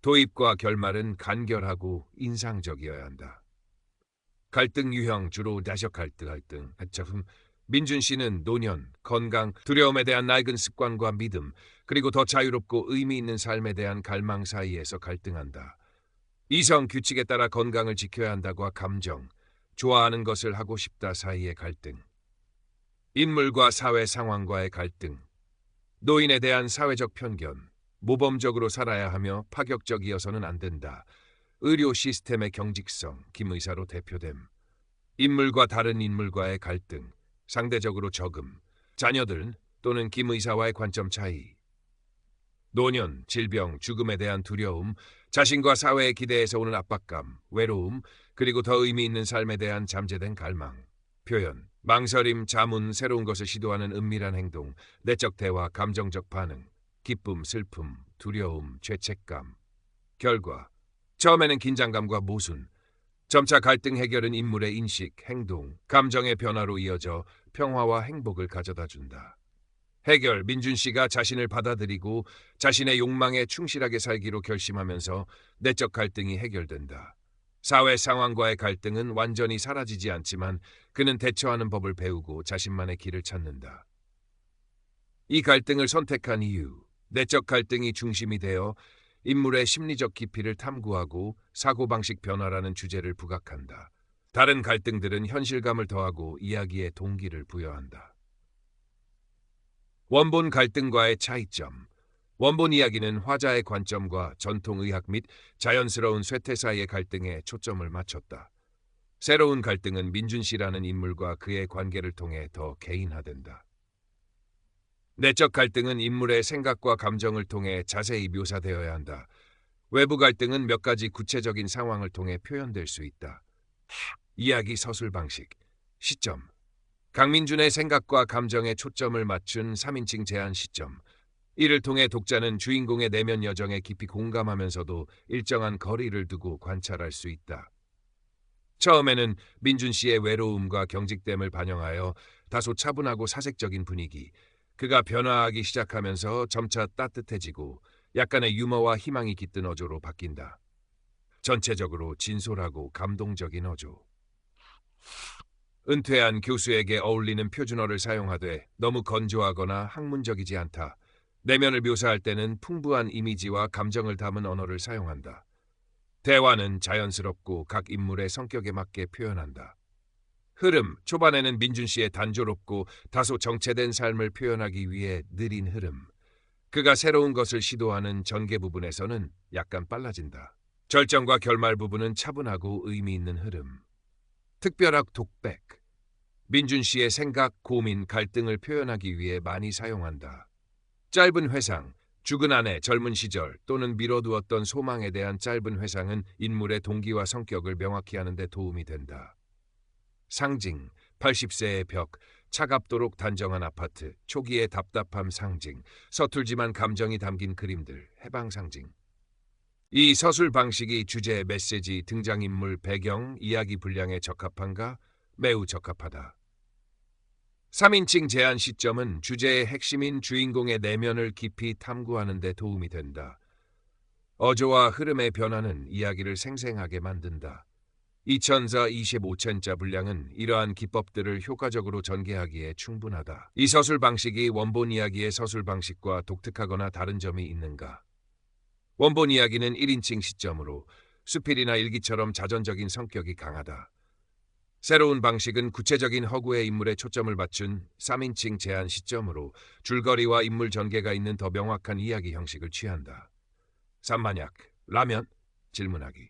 도입과 결말은 간결하고 인상적이어야 한다. 갈등 유형 주로 다적 갈등. 작품. 민준 씨는 노년, 건강, 두려움에 대한 낡은 습관과 믿음, 그리고 더 자유롭고 의미 있는 삶에 대한 갈망 사이에서 갈등한다. 이성 규칙에 따라 건강을 지켜야 한다과 감정, 좋아하는 것을 하고 싶다 사이의 갈등. 인물과 사회 상황과의 갈등. 노인에 대한 사회적 편견, 모범적으로 살아야 하며 파격적이어서는 안 된다. 의료 시스템의 경직성, 김 의사로 대표됨. 인물과 다른 인물과의 갈등, 상대적으로 적음, 자녀들 또는 김 의사와의 관점 차이. 노년, 질병, 죽음에 대한 두려움, 자신과 사회의 기대에서 오는 압박감, 외로움, 그리고 더 의미 있는 삶에 대한 잠재된 갈망. 표현, 망설임, 자문, 새로운 것을 시도하는 은밀한 행동, 내적 대화, 감정적 반응, 기쁨, 슬픔, 두려움, 죄책감. 결과, 처음에는 긴장감과 모순, 점차 갈등 해결은 인물의 인식, 행동, 감정의 변화로 이어져 평화와 행복을 가져다 준다. 해결, 민준 씨가 자신을 받아들이고 자신의 욕망에 충실하게 살기로 결심하면서 내적 갈등이 해결된다. 사회 상황과의 갈등은 완전히 사라지지 않지만 그는 대처하는 법을 배우고 자신만의 길을 찾는다. 이 갈등을 선택한 이유, 내적 갈등이 중심이 되어 인물의 심리적 깊이를 탐구하고 사고방식 변화라는 주제를 부각한다. 다른 갈등들은 현실감을 더하고 이야기의 동기를 부여한다. 원본 갈등과의 차이점. 원본 이야기는 화자의 관점과 전통의학 및 자연스러운 쇠퇴 사이의 갈등에 초점을 맞췄다. 새로운 갈등은 민준 씨라는 인물과 그의 관계를 통해 더 개인화된다. 내적 갈등은 인물의 생각과 감정을 통해 자세히 묘사되어야 한다. 외부 갈등은 몇 가지 구체적인 상황을 통해 표현될 수 있다. 이야기 서술 방식, 시점. 강민준의 생각과 감정에 초점을 맞춘 3인칭 제한 시점. 이를 통해 독자는 주인공의 내면 여정에 깊이 공감하면서도 일정한 거리를 두고 관찰할 수 있다. 처음에는 민준 씨의 외로움과 경직됨을 반영하여 다소 차분하고 사색적인 분위기, 그가 변화하기 시작하면서 점차 따뜻해지고 약간의 유머와 희망이 깃든 어조로 바뀐다. 전체적으로 진솔하고 감동적인 어조. 은퇴한 교수에게 어울리는 표준어를 사용하되 너무 건조하거나 학문적이지 않다. 내면을 묘사할 때는 풍부한 이미지와 감정을 담은 언어를 사용한다. 대화는 자연스럽고 각 인물의 성격에 맞게 표현한다. 흐름, 초반에는 민준 씨의 단조롭고 다소 정체된 삶을 표현하기 위해 느린 흐름. 그가 새로운 것을 시도하는 전개 부분에서는 약간 빨라진다. 절정과 결말 부분은 차분하고 의미 있는 흐름. 특별학 독백. 민준 씨의 생각, 고민, 갈등을 표현하기 위해 많이 사용한다. 짧은 회상, 죽은 아내, 젊은 시절 또는 미뤄두었던 소망에 대한 짧은 회상은 인물의 동기와 성격을 명확히 하는 데 도움이 된다. 상징, 80세의 벽, 차갑도록 단정한 아파트, 초기의 답답함 상징, 서툴지만 감정이 담긴 그림들, 해방 상징. 이 서술 방식이 주제, 메시지, 등장인물, 배경, 이야기 분량에 적합한가? 매우 적합하다. 3인칭 제한 시점은 주제의 핵심인 주인공의 내면을 깊이 탐구하는 데 도움이 된다. 어조와 흐름의 변화는 이야기를 생생하게 만든다. 2000자 25천자 분량은 이러한 기법들을 효과적으로 전개하기에 충분하다. 이 서술 방식이 원본 이야기의 서술 방식과 독특하거나 다른 점이 있는가? 원본 이야기는 1인칭 시점으로 수필이나 일기처럼 자전적인 성격이 강하다. 새로운 방식은 구체적인 허구의 인물에 초점을 맞춘 3인칭 제한 시점으로 줄거리와 인물 전개가 있는 더 명확한 이야기 형식을 취한다. 산만약, 라면? 질문하기.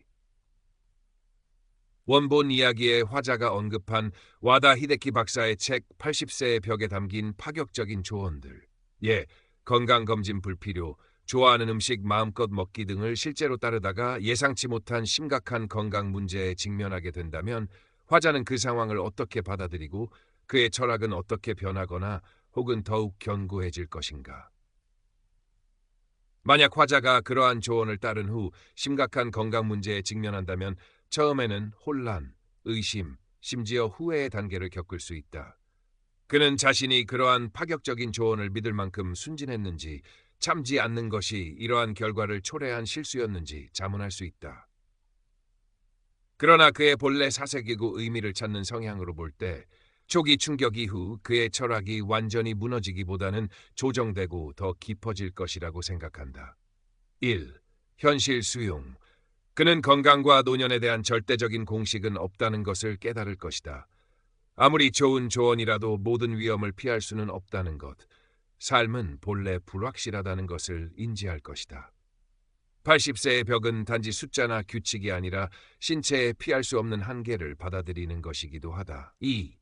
원본 이야기의 화자가 언급한 와다 히데키 박사의 책 80세의 벽에 담긴 파격적인 조언들. 예, 건강검진 불필요, 좋아하는 음식 마음껏 먹기 등을 실제로 따르다가 예상치 못한 심각한 건강 문제에 직면하게 된다면 화자는 그 상황을 어떻게 받아들이고 그의 철학은 어떻게 변하거나 혹은 더욱 견고해질 것인가. 만약 화자가 그러한 조언을 따른 후 심각한 건강 문제에 직면한다면 처음에는 혼란, 의심, 심지어 후회의 단계를 겪을 수 있다. 그는 자신이 그러한 파격적인 조언을 믿을 만큼 순진했는지 참지 않는 것이 이러한 결과를 초래한 실수였는지 자문할 수 있다. 그러나 그의 본래 사색이고 의미를 찾는 성향으로 볼 때 초기 충격 이후 그의 철학이 완전히 무너지기보다는 조정되고 더 깊어질 것이라고 생각한다. 1. 현실 수용. 그는 건강과 노년에 대한 절대적인 공식은 없다는 것을 깨달을 것이다. 아무리 좋은 조언이라도 모든 위험을 피할 수는 없다는 것. 삶은 본래 불확실하다는 것을 인지할 것이다. 80세의 벽은 단지 숫자나 규칙이 아니라 신체에 피할 수 없는 한계를 받아들이는 것이기도 하다. 2.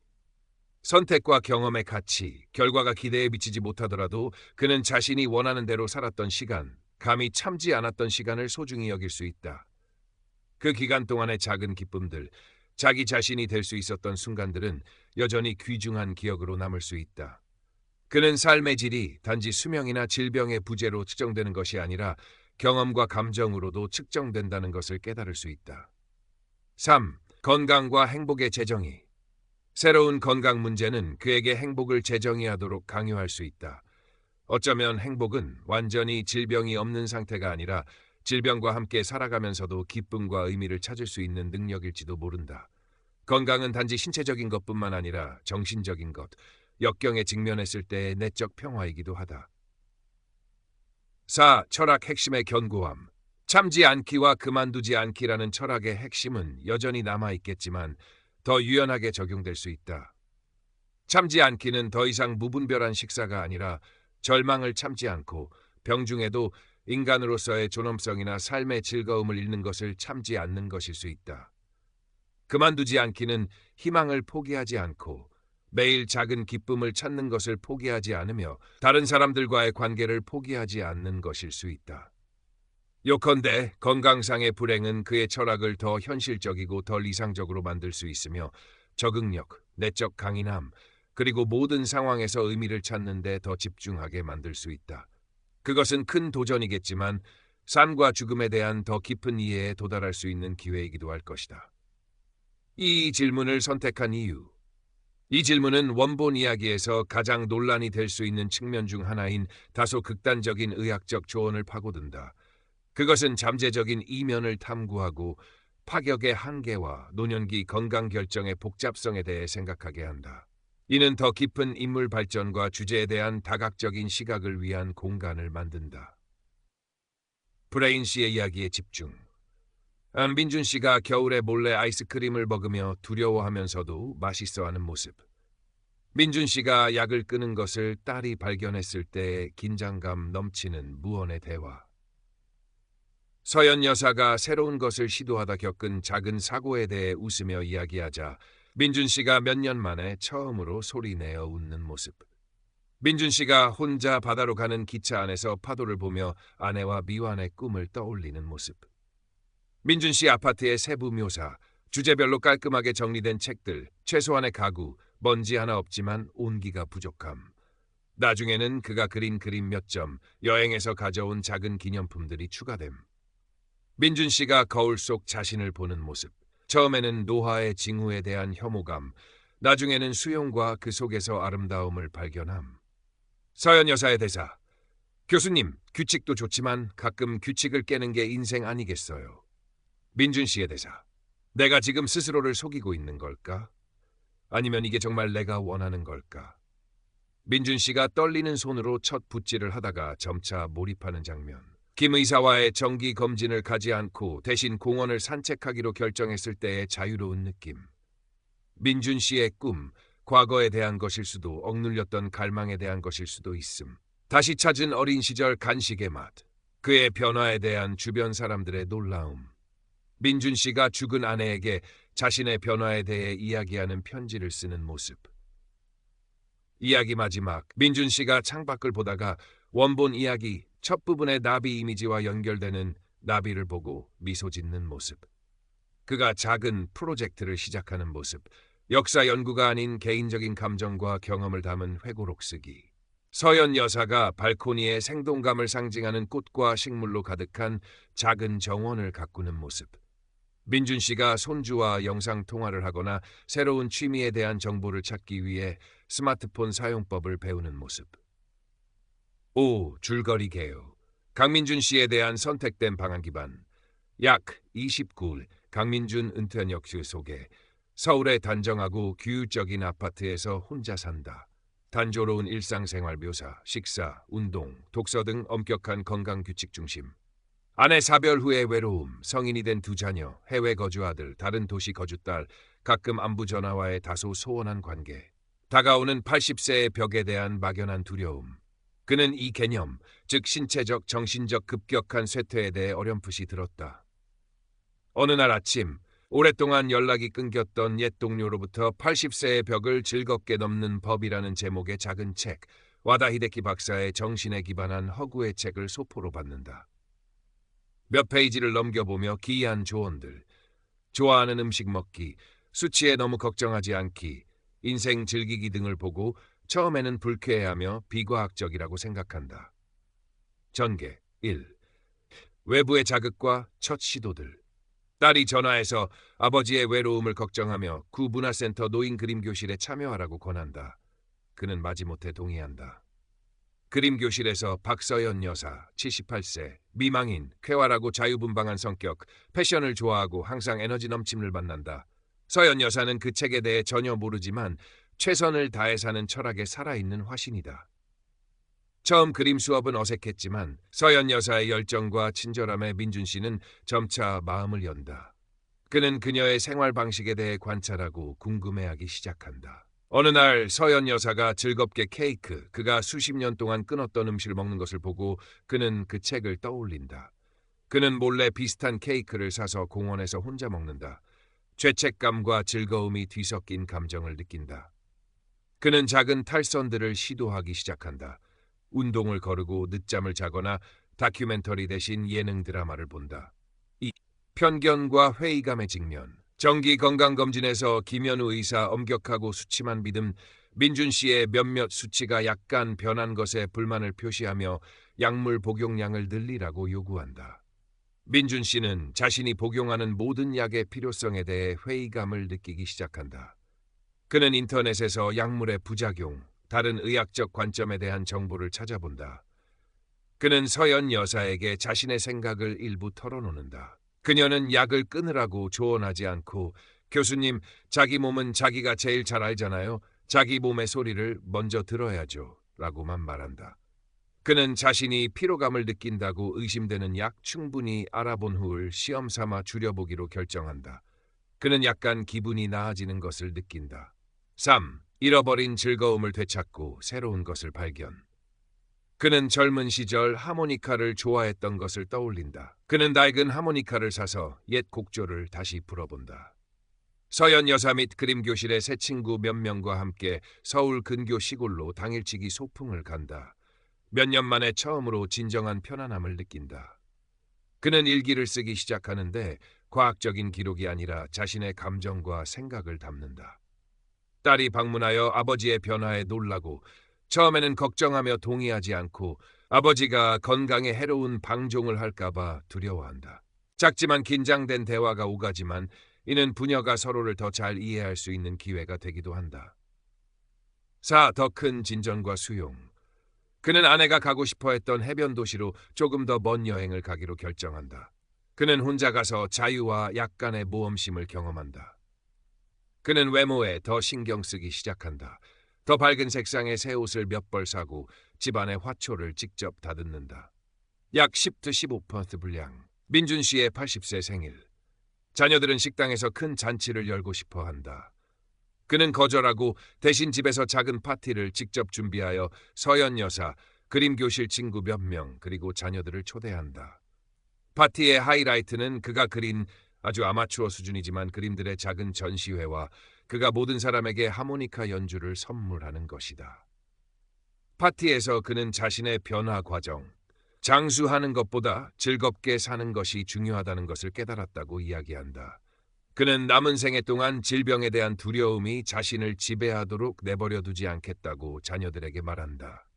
선택과 경험의 가치, 결과가 기대에 미치지 못하더라도 그는 자신이 원하는 대로 살았던 시간, 감히 참지 않았던 시간을 소중히 여길 수 있다. 그 기간 동안의 작은 기쁨들, 자기 자신이 될 수 있었던 순간들은 여전히 귀중한 기억으로 남을 수 있다. 그는 삶의 질이 단지 수명이나 질병의 부재로 측정되는 것이 아니라 경험과 감정으로도 측정된다는 것을 깨달을 수 있다. 3. 건강과 행복의 재정의. 새로운 건강 문제는 그에게 행복을 재정의하도록 강요할 수 있다. 어쩌면 행복은 완전히 질병이 없는 상태가 아니라 질병과 함께 살아가면서도 기쁨과 의미를 찾을 수 있는 능력일지도 모른다. 건강은 단지 신체적인 것뿐만 아니라 정신적인 것, 역경에 직면했을 때의 내적 평화이기도 하다. 4. 철학 핵심의 견고함. 참지 않기와 그만두지 않기라는 철학의 핵심은 여전히 남아있겠지만 더 유연하게 적용될 수 있다. 참지 않기는 더 이상 무분별한 식사가 아니라 절망을 참지 않고 병중에도 인간으로서의 존엄성이나 삶의 즐거움을 잃는 것을 참지 않는 것일 수 있다. 그만두지 않기는 희망을 포기하지 않고 매일 작은 기쁨을 찾는 것을 포기하지 않으며 다른 사람들과의 관계를 포기하지 않는 것일 수 있다. 요컨대 건강상의 불행은 그의 철학을 더 현실적이고 덜 이상적으로 만들 수 있으며 적응력, 내적 강인함, 그리고 모든 상황에서 의미를 찾는 데 더 집중하게 만들 수 있다. 그것은 큰 도전이겠지만 삶과 죽음에 대한 더 깊은 이해에 도달할 수 있는 기회이기도 할 것이다. 이 질문을 선택한 이유. 이 질문은 원본 이야기에서 가장 논란이 될 수 있는 측면 중 하나인 다소 극단적인 의학적 조언을 파고든다. 그것은 잠재적인 이면을 탐구하고 파격의 한계와 노년기 건강 결정의 복잡성에 대해 생각하게 한다. 이는 더 깊은 인물 발전과 주제에 대한 다각적인 시각을 위한 공간을 만든다. 브레인 씨의 이야기에 집중. 안빈준 씨가 겨울에 몰래 아이스크림을 먹으며 두려워하면서도 맛있어하는 모습. 민준 씨가 약을 끊은 것을 딸이 발견했을 때의 긴장감 넘치는 무언의 대화. 서연 여사가 새로운 것을 시도하다 겪은 작은 사고에 대해 웃으며 이야기하자 민준 씨가 몇 년 만에 처음으로 소리내어 웃는 모습. 민준 씨가 혼자 바다로 가는 기차 안에서 파도를 보며 아내와 미완의 꿈을 떠올리는 모습. 민준 씨 아파트의 세부 묘사, 주제별로 깔끔하게 정리된 책들, 최소한의 가구, 먼지 하나 없지만 온기가 부족함. 나중에는 그가 그린 그림 몇 점, 여행에서 가져온 작은 기념품들이 추가됨. 민준 씨가 거울 속 자신을 보는 모습. 처음에는 노화의 징후에 대한 혐오감, 나중에는 수용과 그 속에서 아름다움을 발견함. 서연 여사의 대사. 교수님, 규칙도 좋지만 가끔 규칙을 깨는 게 인생 아니겠어요. 민준 씨의 대사. 내가 지금 스스로를 속이고 있는 걸까? 아니면 이게 정말 내가 원하는 걸까? 민준 씨가 떨리는 손으로 첫 붓질을 하다가 점차 몰입하는 장면. 김 의사와의 정기 검진을 가지 않고 대신 공원을 산책하기로 결정했을 때의 자유로운 느낌. 민준 씨의 꿈, 과거에 대한 것일 수도 억눌렸던 갈망에 대한 것일 수도 있음. 다시 찾은 어린 시절 간식의 맛. 그의 변화에 대한 주변 사람들의 놀라움. 민준 씨가 죽은 아내에게 자신의 변화에 대해 이야기하는 편지를 쓰는 모습. 이야기 마지막, 민준 씨가 창밖을 보다가 원본 이야기 첫 부분의 나비 이미지와 연결되는 나비를 보고 미소 짓는 모습. 그가 작은 프로젝트를 시작하는 모습. 역사 연구가 아닌 개인적인 감정과 경험을 담은 회고록 쓰기. 서연 여사가 발코니에 생동감을 상징하는 꽃과 식물로 가득한 작은 정원을 가꾸는 모습. 민준 씨가 손주와 영상 통화를 하거나 새로운 취미에 대한 정보를 찾기 위해 스마트폰 사용법을 배우는 모습. 5. 줄거리 개요. 강민준 씨에 대한 선택된 방안 기반. 약 29일 강민준 은퇴한 역시 소개. 서울의 단정하고 규율적인 아파트에서 혼자 산다. 단조로운 일상생활 묘사, 식사, 운동, 독서 등 엄격한 건강 규칙 중심. 아내 사별 후의 외로움, 성인이 된 두 자녀, 해외 거주 아들, 다른 도시 거주 딸, 가끔 안부 전화와의 다소 소원한 관계. 다가오는 80세의 벽에 대한 막연한 두려움. 그는 이 개념, 즉 신체적, 정신적 급격한 쇠퇴에 대해 어렴풋이 들었다. 어느 날 아침, 오랫동안 연락이 끊겼던 옛 동료로부터 80세의 벽을 즐겁게 넘는 법이라는 제목의 작은 책, 와다 히데키 박사의 정신에 기반한 허구의 책을 소포로 받는다. 몇 페이지를 넘겨보며 기이한 조언들, 좋아하는 음식 먹기, 수치에 너무 걱정하지 않기, 인생 즐기기 등을 보고 처음에는 불쾌해하며 비과학적이라고 생각한다. 전개 1. 외부의 자극과 첫 시도들. 딸이 전화해서 아버지의 외로움을 걱정하며 구 문화센터 노인 그림 교실에 참여하라고 권한다. 그는 마지못해 동의한다. 그림 교실에서 박서연 여사, 78세, 미망인, 쾌활하고 자유분방한 성격, 패션을 좋아하고 항상 에너지 넘침을 만난다. 서연 여사는 그 책에 대해 전혀 모르지만 최선을 다해 사는 철학에 살아있는 화신이다. 처음 그림 수업은 어색했지만 서연 여사의 열정과 친절함에 민준 씨는 점차 마음을 연다. 그는 그녀의 생활 방식에 대해 관찰하고 궁금해하기 시작한다. 어느 날 서연 여사가 즐겁게 케이크, 그가 수십 년 동안 끊었던 음식을 먹는 것을 보고 그는 그 책을 떠올린다. 그는 몰래 비슷한 케이크를 사서 공원에서 혼자 먹는다. 죄책감과 즐거움이 뒤섞인 감정을 느낀다. 그는 작은 탈선들을 시도하기 시작한다. 운동을 거르고 늦잠을 자거나 다큐멘터리 대신 예능 드라마를 본다. 2. 편견과 회의감의 직면. 정기 건강검진에서 김현우 의사 엄격하고 수치만 믿음, 민준 씨의 몇몇 수치가 약간 변한 것에 불만을 표시하며 약물 복용량을 늘리라고 요구한다. 민준 씨는 자신이 복용하는 모든 약의 필요성에 대해 회의감을 느끼기 시작한다. 그는 인터넷에서 약물의 부작용, 다른 의학적 관점에 대한 정보를 찾아본다. 그는 서연 여사에게 자신의 생각을 일부 털어놓는다. 그녀는 약을 끊으라고 조언하지 않고 교수님, 자기 몸은 자기가 제일 잘 알잖아요. 자기 몸의 소리를 먼저 들어야죠. 라고만 말한다. 그는 자신이 피로감을 느낀다고 의심되는 약 충분히 알아본 후를 시험 삼아 줄여보기로 결정한다. 그는 약간 기분이 나아지는 것을 느낀다. 3. 잃어버린 즐거움을 되찾고 새로운 것을 발견. 그는 젊은 시절 하모니카를 좋아했던 것을 떠올린다. 그는 낡은 하모니카를 사서 옛 곡조를 다시 불어본다. 서연 여사 및 그림 교실의 새 친구 몇 명과 함께 서울 근교 시골로 당일치기 소풍을 간다. 몇 년 만에 처음으로 진정한 편안함을 느낀다. 그는 일기를 쓰기 시작하는데 과학적인 기록이 아니라 자신의 감정과 생각을 담는다. 딸이 방문하여 아버지의 변화에 놀라고 처음에는 걱정하며 동의하지 않고 아버지가 건강에 해로운 방종을 할까봐 두려워한다. 작지만 긴장된 대화가 오가지만 이는 부녀가 서로를 더 잘 이해할 수 있는 기회가 되기도 한다. 4. 더 큰 진전과 수용. 그는 아내가 가고 싶어 했던 해변 도시로 조금 더 먼 여행을 가기로 결정한다. 그는 혼자 가서 자유와 약간의 모험심을 경험한다. 그는 외모에 더 신경 쓰기 시작한다. 더 밝은 색상의 새 옷을 몇 벌 사고 집안의 화초를 직접 다듬는다. 약 10-15% 분량. 민준 씨의 80세 생일. 자녀들은 식당에서 큰 잔치를 열고 싶어 한다. 그는 거절하고 대신 집에서 작은 파티를 직접 준비하여 서연 여사, 그림 교실 친구 몇 명, 그리고 자녀들을 초대한다. 파티의 하이라이트는 그가 그린 아주 아마추어 수준이지만 그림들의 작은 전시회와 그가 모든 사람에게 하모니카 연주를 선물하는 것이다. 파티에서 그는 자신의 변화 과정, 장수하는 것보다 즐겁게 사는 것이 중요하다는 것을 깨달았다고 이야기한다. 그는 남은 생애 동안 질병에 대한 두려움이 자신을 지배하도록 내버려 두지 않겠다고 자녀들에게 말한다.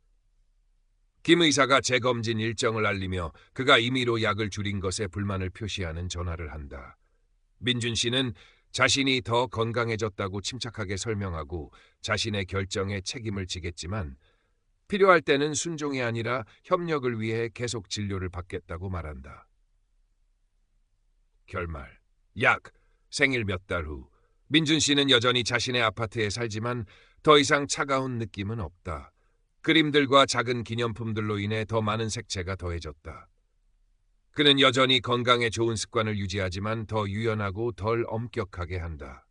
김 의사가 재검진 일정을 알리며 그가 임의로 약을 줄인 것에 불만을 표시하는 전화를 한다. 민준 씨는 자신이 더 건강해졌다고 침착하게 설명하고 자신의 결정에 책임을 지겠지만 필요할 때는 순종이 아니라 협력을 위해 계속 진료를 받겠다고 말한다. 결말. 약 생일 몇 달 후 민준 씨는 여전히 자신의 아파트에 살지만 더 이상 차가운 느낌은 없다. 그림들과 작은 기념품들로 인해 더 많은 색채가 더해졌다. 그는 여전히 건강에 좋은 습관을 유지하지만 더 유연하고 덜 엄격하게 한다.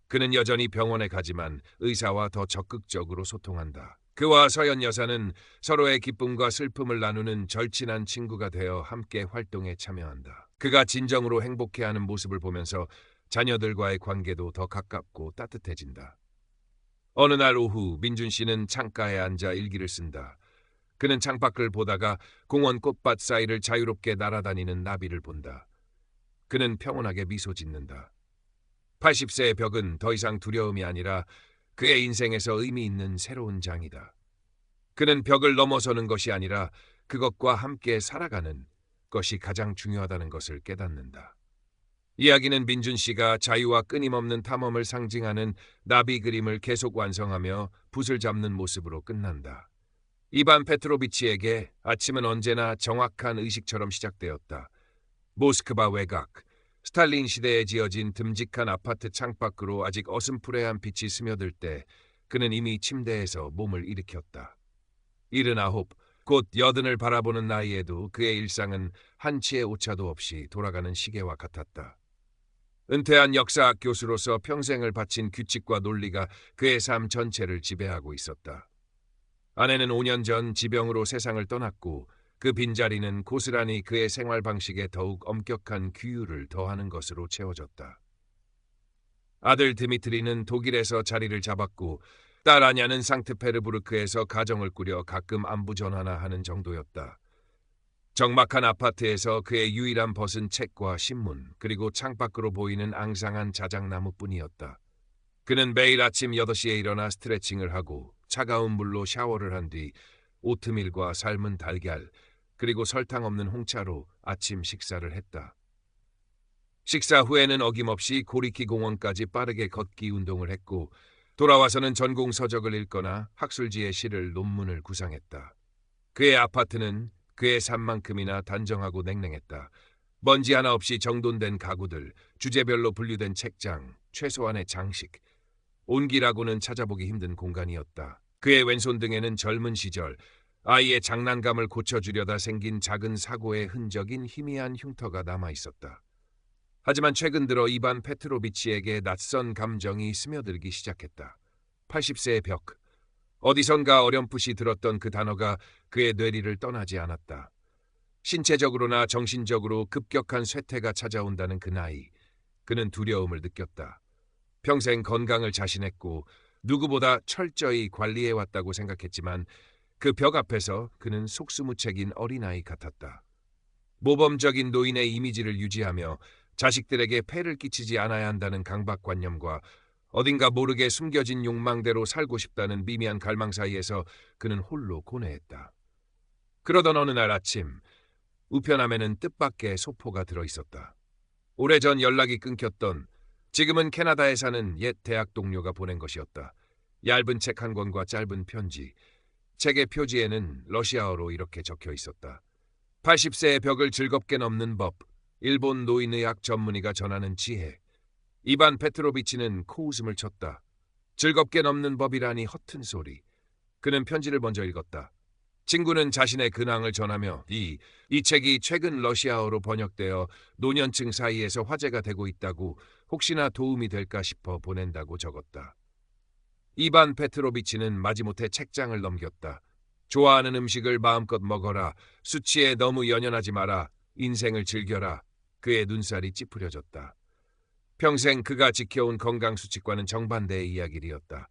그는 여전히 병원에 가지만 의사와 더 적극적으로 소통한다. 그와 서연 여사는 서로의 기쁨과 슬픔을 나누는 절친한 친구가 되어 함께 활동에 참여한다. 그가 진정으로 행복해하는 모습을 보면서 자녀들과의 관계도 더 가깝고 따뜻해진다. 어느 날 오후 민준 씨는 창가에 앉아 일기를 쓴다. 그는 창밖을 보다가 공원 꽃밭 사이를 자유롭게 날아다니는 나비를 본다. 그는 평온하게 미소 짓는다. 80세의 벽은 더 이상 두려움이 아니라 그의 인생에서 의미 있는 새로운 장이다. 그는 벽을 넘어서는 것이 아니라 그것과 함께 살아가는 것이 가장 중요하다는 것을 깨닫는다. 이야기는 민준 씨가 자유와 끊임없는 탐험을 상징하는 나비 그림을 계속 완성하며 붓을 잡는 모습으로 끝난다. 이반 페트로비치에게 아침은 언제나 정확한 의식처럼 시작되었다. 모스크바 외곽, 스탈린 시대에 지어진 듬직한 아파트 창밖으로 아직 어슴푸레한 빛이 스며들 때 그는 이미 침대에서 몸을 일으켰다. 79, 곧 80을 바라보는 나이에도 그의 일상은 한치의 오차도 없이 돌아가는 시계와 같았다. 은퇴한 역사학 교수로서 평생을 바친 규칙과 논리가 그의 삶 전체를 지배하고 있었다. 아내는 5년 전 지병으로 세상을 떠났고 그 빈자리는 고스란히 그의 생활 방식에 더욱 엄격한 규율을 더하는 것으로 채워졌다. 아들 드미트리는 독일에서 자리를 잡았고 딸 아냐는 상트페르부르크에서 가정을 꾸려 가끔 안부 전화나 하는 정도였다. 적막한 아파트에서 그의 유일한 벗은 책과 신문, 그리고 창밖으로 보이는 앙상한 자작나무뿐이었다. 그는 매일 아침 8시에 일어나 스트레칭을 하고 차가운 물로 샤워를 한 뒤 오트밀과 삶은 달걀, 그리고 설탕 없는 홍차로 아침 식사를 했다. 식사 후에는 어김없이 고리키 공원까지 빠르게 걷기 운동을 했고 돌아와서는 전공 서적을 읽거나 학술지의 시를 논문을 구상했다. 그의 아파트는 그의 삶만큼이나 단정하고 냉랭했다. 먼지 하나 없이 정돈된 가구들, 주제별로 분류된 책장, 최소한의 장식. 온기라고는 찾아보기 힘든 공간이었다. 그의 왼손 등에는 젊은 시절 아이의 장난감을 고쳐주려다 생긴 작은 사고의 흔적인 희미한 흉터가 남아있었다. 하지만 최근 들어 이반 페트로비치에게 낯선 감정이 스며들기 시작했다. 80세의 벽. 어디선가 어렴풋이 들었던 그 단어가 그의 뇌리를 떠나지 않았다. 신체적으로나 정신적으로 급격한 쇠퇴가 찾아온다는 그 나이. 그는 두려움을 느꼈다. 평생 건강을 자신했고 누구보다 철저히 관리해왔다고 생각했지만 그 벽 앞에서 그는 속수무책인 어린아이 같았다. 모범적인 노인의 이미지를 유지하며 자식들에게 폐를 끼치지 않아야 한다는 강박관념과 어딘가 모르게 숨겨진 욕망대로 살고 싶다는 미미한 갈망 사이에서 그는 홀로 고뇌했다. 그러던 어느 날 아침, 우편함에는 뜻밖의 소포가 들어있었다. 오래전 연락이 끊겼던, 지금은 캐나다에 사는 옛 대학 동료가 보낸 것이었다. 얇은 책 한 권과 짧은 편지. 책의 표지에는 러시아어로 이렇게 적혀 있었다. 80세의 벽을 즐겁게 넘는 법, 일본 노인의학 전문의가 전하는 지혜. 이반 페트로비치는 코웃음을 쳤다. 즐겁게 넘는 법이라니 허튼 소리. 그는 편지를 먼저 읽었다. 친구는 자신의 근황을 전하며 이 책이 최근 러시아어로 번역되어 노년층 사이에서 화제가 되고 있다고 혹시나 도움이 될까 싶어 보낸다고 적었다. 이반 페트로비치는 마지못해 책장을 넘겼다. 좋아하는 음식을 마음껏 먹어라. 수치에 너무 연연하지 마라. 인생을 즐겨라. 그의 눈살이 찌푸려졌다. 평생 그가 지켜온 건강수칙과는 정반대의 이야기이었다.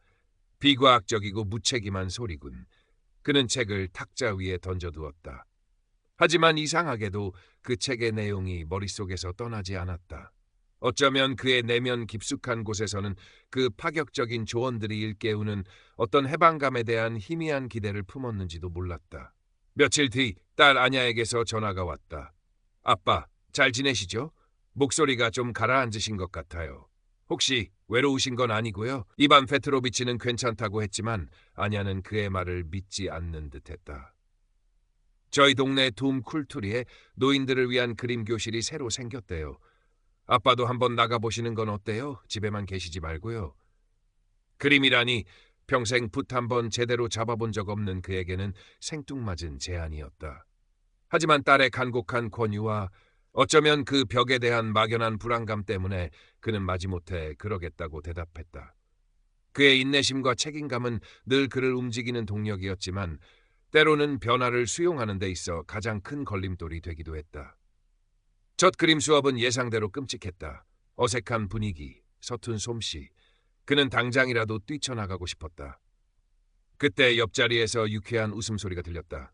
비과학적이고 무책임한 소리군. 그는 책을 탁자 위에 던져두었다. 하지만 이상하게도 그 책의 내용이 머릿속에서 떠나지 않았다. 어쩌면 그의 내면 깊숙한 곳에서는 그 파격적인 조언들이 일깨우는 어떤 해방감에 대한 희미한 기대를 품었는지도 몰랐다. 며칠 뒤 딸 아냐에게서 전화가 왔다. 아빠, 잘 지내시죠? 목소리가 좀 가라앉으신 것 같아요. 혹시 외로우신 건 아니고요? 이반 페트로비치는 괜찮다고 했지만 아냐는 그의 말을 믿지 않는 듯했다. 저희 동네 둠 쿨투리에 노인들을 위한 그림 교실이 새로 생겼대요. 아빠도 한번 나가보시는 건 어때요? 집에만 계시지 말고요. 그림이라니 평생 붓 한번 제대로 잡아본 적 없는 그에게는 생뚱맞은 제안이었다. 하지만 딸의 간곡한 권유와 어쩌면 그 벽에 대한 막연한 불안감 때문에 그는 마지못해 그러겠다고 대답했다. 그의 인내심과 책임감은 늘 그를 움직이는 동력이었지만 때로는 변화를 수용하는 데 있어 가장 큰 걸림돌이 되기도 했다. 첫 그림 수업은 예상대로 끔찍했다. 어색한 분위기, 서툰 솜씨. 그는 당장이라도 뛰쳐나가고 싶었다. 그때 옆자리에서 유쾌한 웃음소리가 들렸다.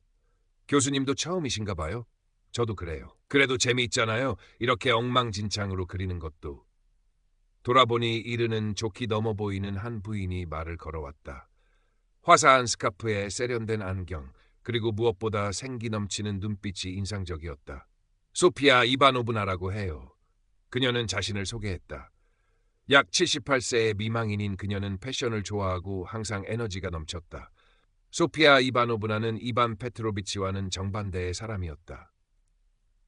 교수님도 처음이신가 봐요? 저도 그래요. 그래도 재미있잖아요. 이렇게 엉망진창으로 그리는 것도. 돌아보니 이르는 좋기 넘어 보이는 한 부인이 말을 걸어왔다. 화사한 스카프에 세련된 안경, 그리고 무엇보다 생기 넘치는 눈빛이 인상적이었다. 소피아 이바노브나라고 해요. 그녀는 자신을 소개했다. 약 78세의 미망인인 그녀는 패션을 좋아하고 항상 에너지가 넘쳤다. 소피아 이바노브나는 이반 페트로비치와는 정반대의 사람이었다.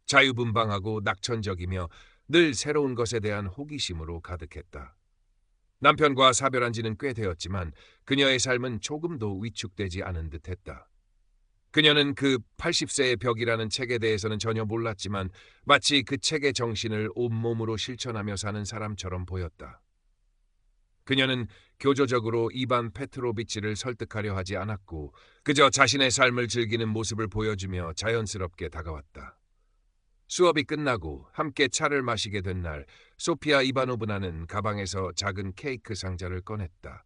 자유분방하고 낙천적이며 늘 새로운 것에 대한 호기심으로 가득했다. 남편과 사별한 지는 꽤 되었지만 그녀의 삶은 조금도 위축되지 않은 듯했다. 그녀는 그 80세의 벽이라는 책에 대해서는 전혀 몰랐지만 마치 그 책의 정신을 온몸으로 실천하며 사는 사람처럼 보였다. 그녀는 교조적으로 이반 페트로비치를 설득하려 하지 않았고 그저 자신의 삶을 즐기는 모습을 보여주며 자연스럽게 다가왔다. 수업이 끝나고 함께 차를 마시게 된 날, 소피아 이바노브나는 가방에서 작은 케이크 상자를 꺼냈다.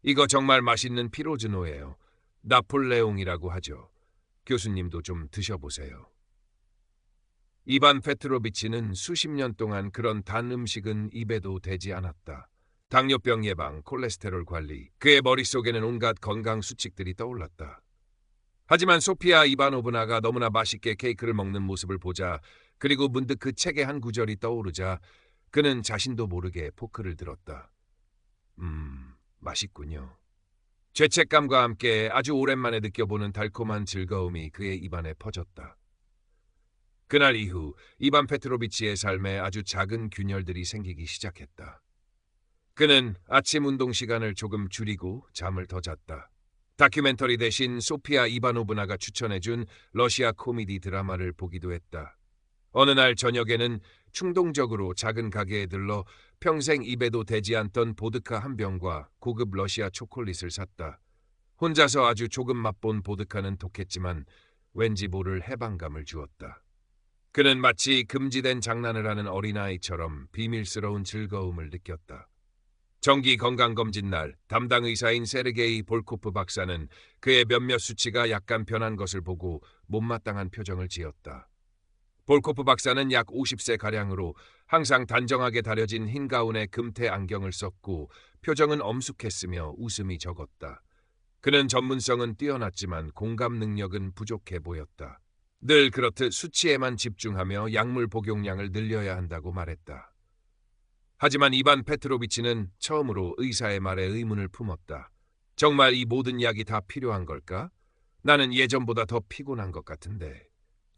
이거 정말 맛있는 피로즈노예요. 나폴레옹이라고 하죠. 교수님도 좀 드셔보세요. 이반 페트로비치는 수십 년 동안 그런 단 음식은 입에도 대지 않았다. 당뇨병 예방, 콜레스테롤 관리, 그의 머릿속에는 온갖 건강 수칙들이 떠올랐다. 하지만 소피아 이바노브나가 너무나 맛있게 케이크를 먹는 모습을 보자, 그리고 문득 그 책의 한 구절이 떠오르자 그는 자신도 모르게 포크를 들었다. 맛있군요. 죄책감과 함께 아주 오랜만에 느껴보는 달콤한 즐거움이 그의 입안에 퍼졌다. 그날 이후 이반 페트로비치의 삶에 아주 작은 균열들이 생기기 시작했다. 그는 아침 운동 시간을 조금 줄이고 잠을 더 잤다. 다큐멘터리 대신 소피아 이바노브나가 추천해준 러시아 코미디 드라마를 보기도 했다. 어느 날 저녁에는 충동적으로 작은 가게에 들러 평생 입에도 대지 않던 보드카 한 병과 고급 러시아 초콜릿을 샀다. 혼자서 아주 조금 맛본 보드카는 독했지만 왠지 모를 해방감을 주었다. 그는 마치 금지된 장난을 하는 어린아이처럼 비밀스러운 즐거움을 느꼈다. 정기 건강검진 날 담당 의사인 세르게이 볼코프 박사는 그의 몇몇 수치가 약간 변한 것을 보고 못마땅한 표정을 지었다. 볼코프 박사는 약 50세가량으로 항상 단정하게 다려진 흰 가운에 금태 안경을 썼고 표정은 엄숙했으며 웃음이 적었다. 그는 전문성은 뛰어났지만 공감 능력은 부족해 보였다. 늘 그렇듯 수치에만 집중하며 약물 복용량을 늘려야 한다고 말했다. 하지만 이반 페트로비치는 처음으로 의사의 말에 의문을 품었다. 정말 이 모든 약이 다 필요한 걸까? 나는 예전보다 더 피곤한 것 같은데.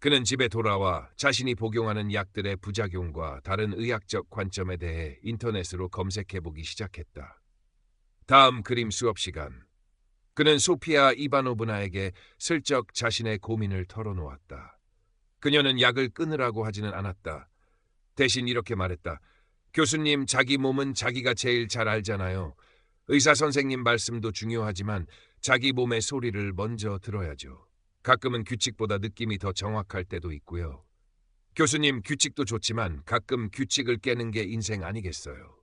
그는 집에 돌아와 자신이 복용하는 약들의 부작용과 다른 의학적 관점에 대해 인터넷으로 검색해보기 시작했다. 다음 그림 수업 시간. 그는 소피아 이바노브나에게 슬쩍 자신의 고민을 털어놓았다. 그녀는 약을 끊으라고 하지는 않았다. 대신 이렇게 말했다. 교수님, 자기 몸은 자기가 제일 잘 알잖아요. 의사 선생님 말씀도 중요하지만 자기 몸의 소리를 먼저 들어야죠. 가끔은 규칙보다 느낌이 더 정확할 때도 있고요. 교수님, 규칙도 좋지만 가끔 규칙을 깨는 게 인생 아니겠어요.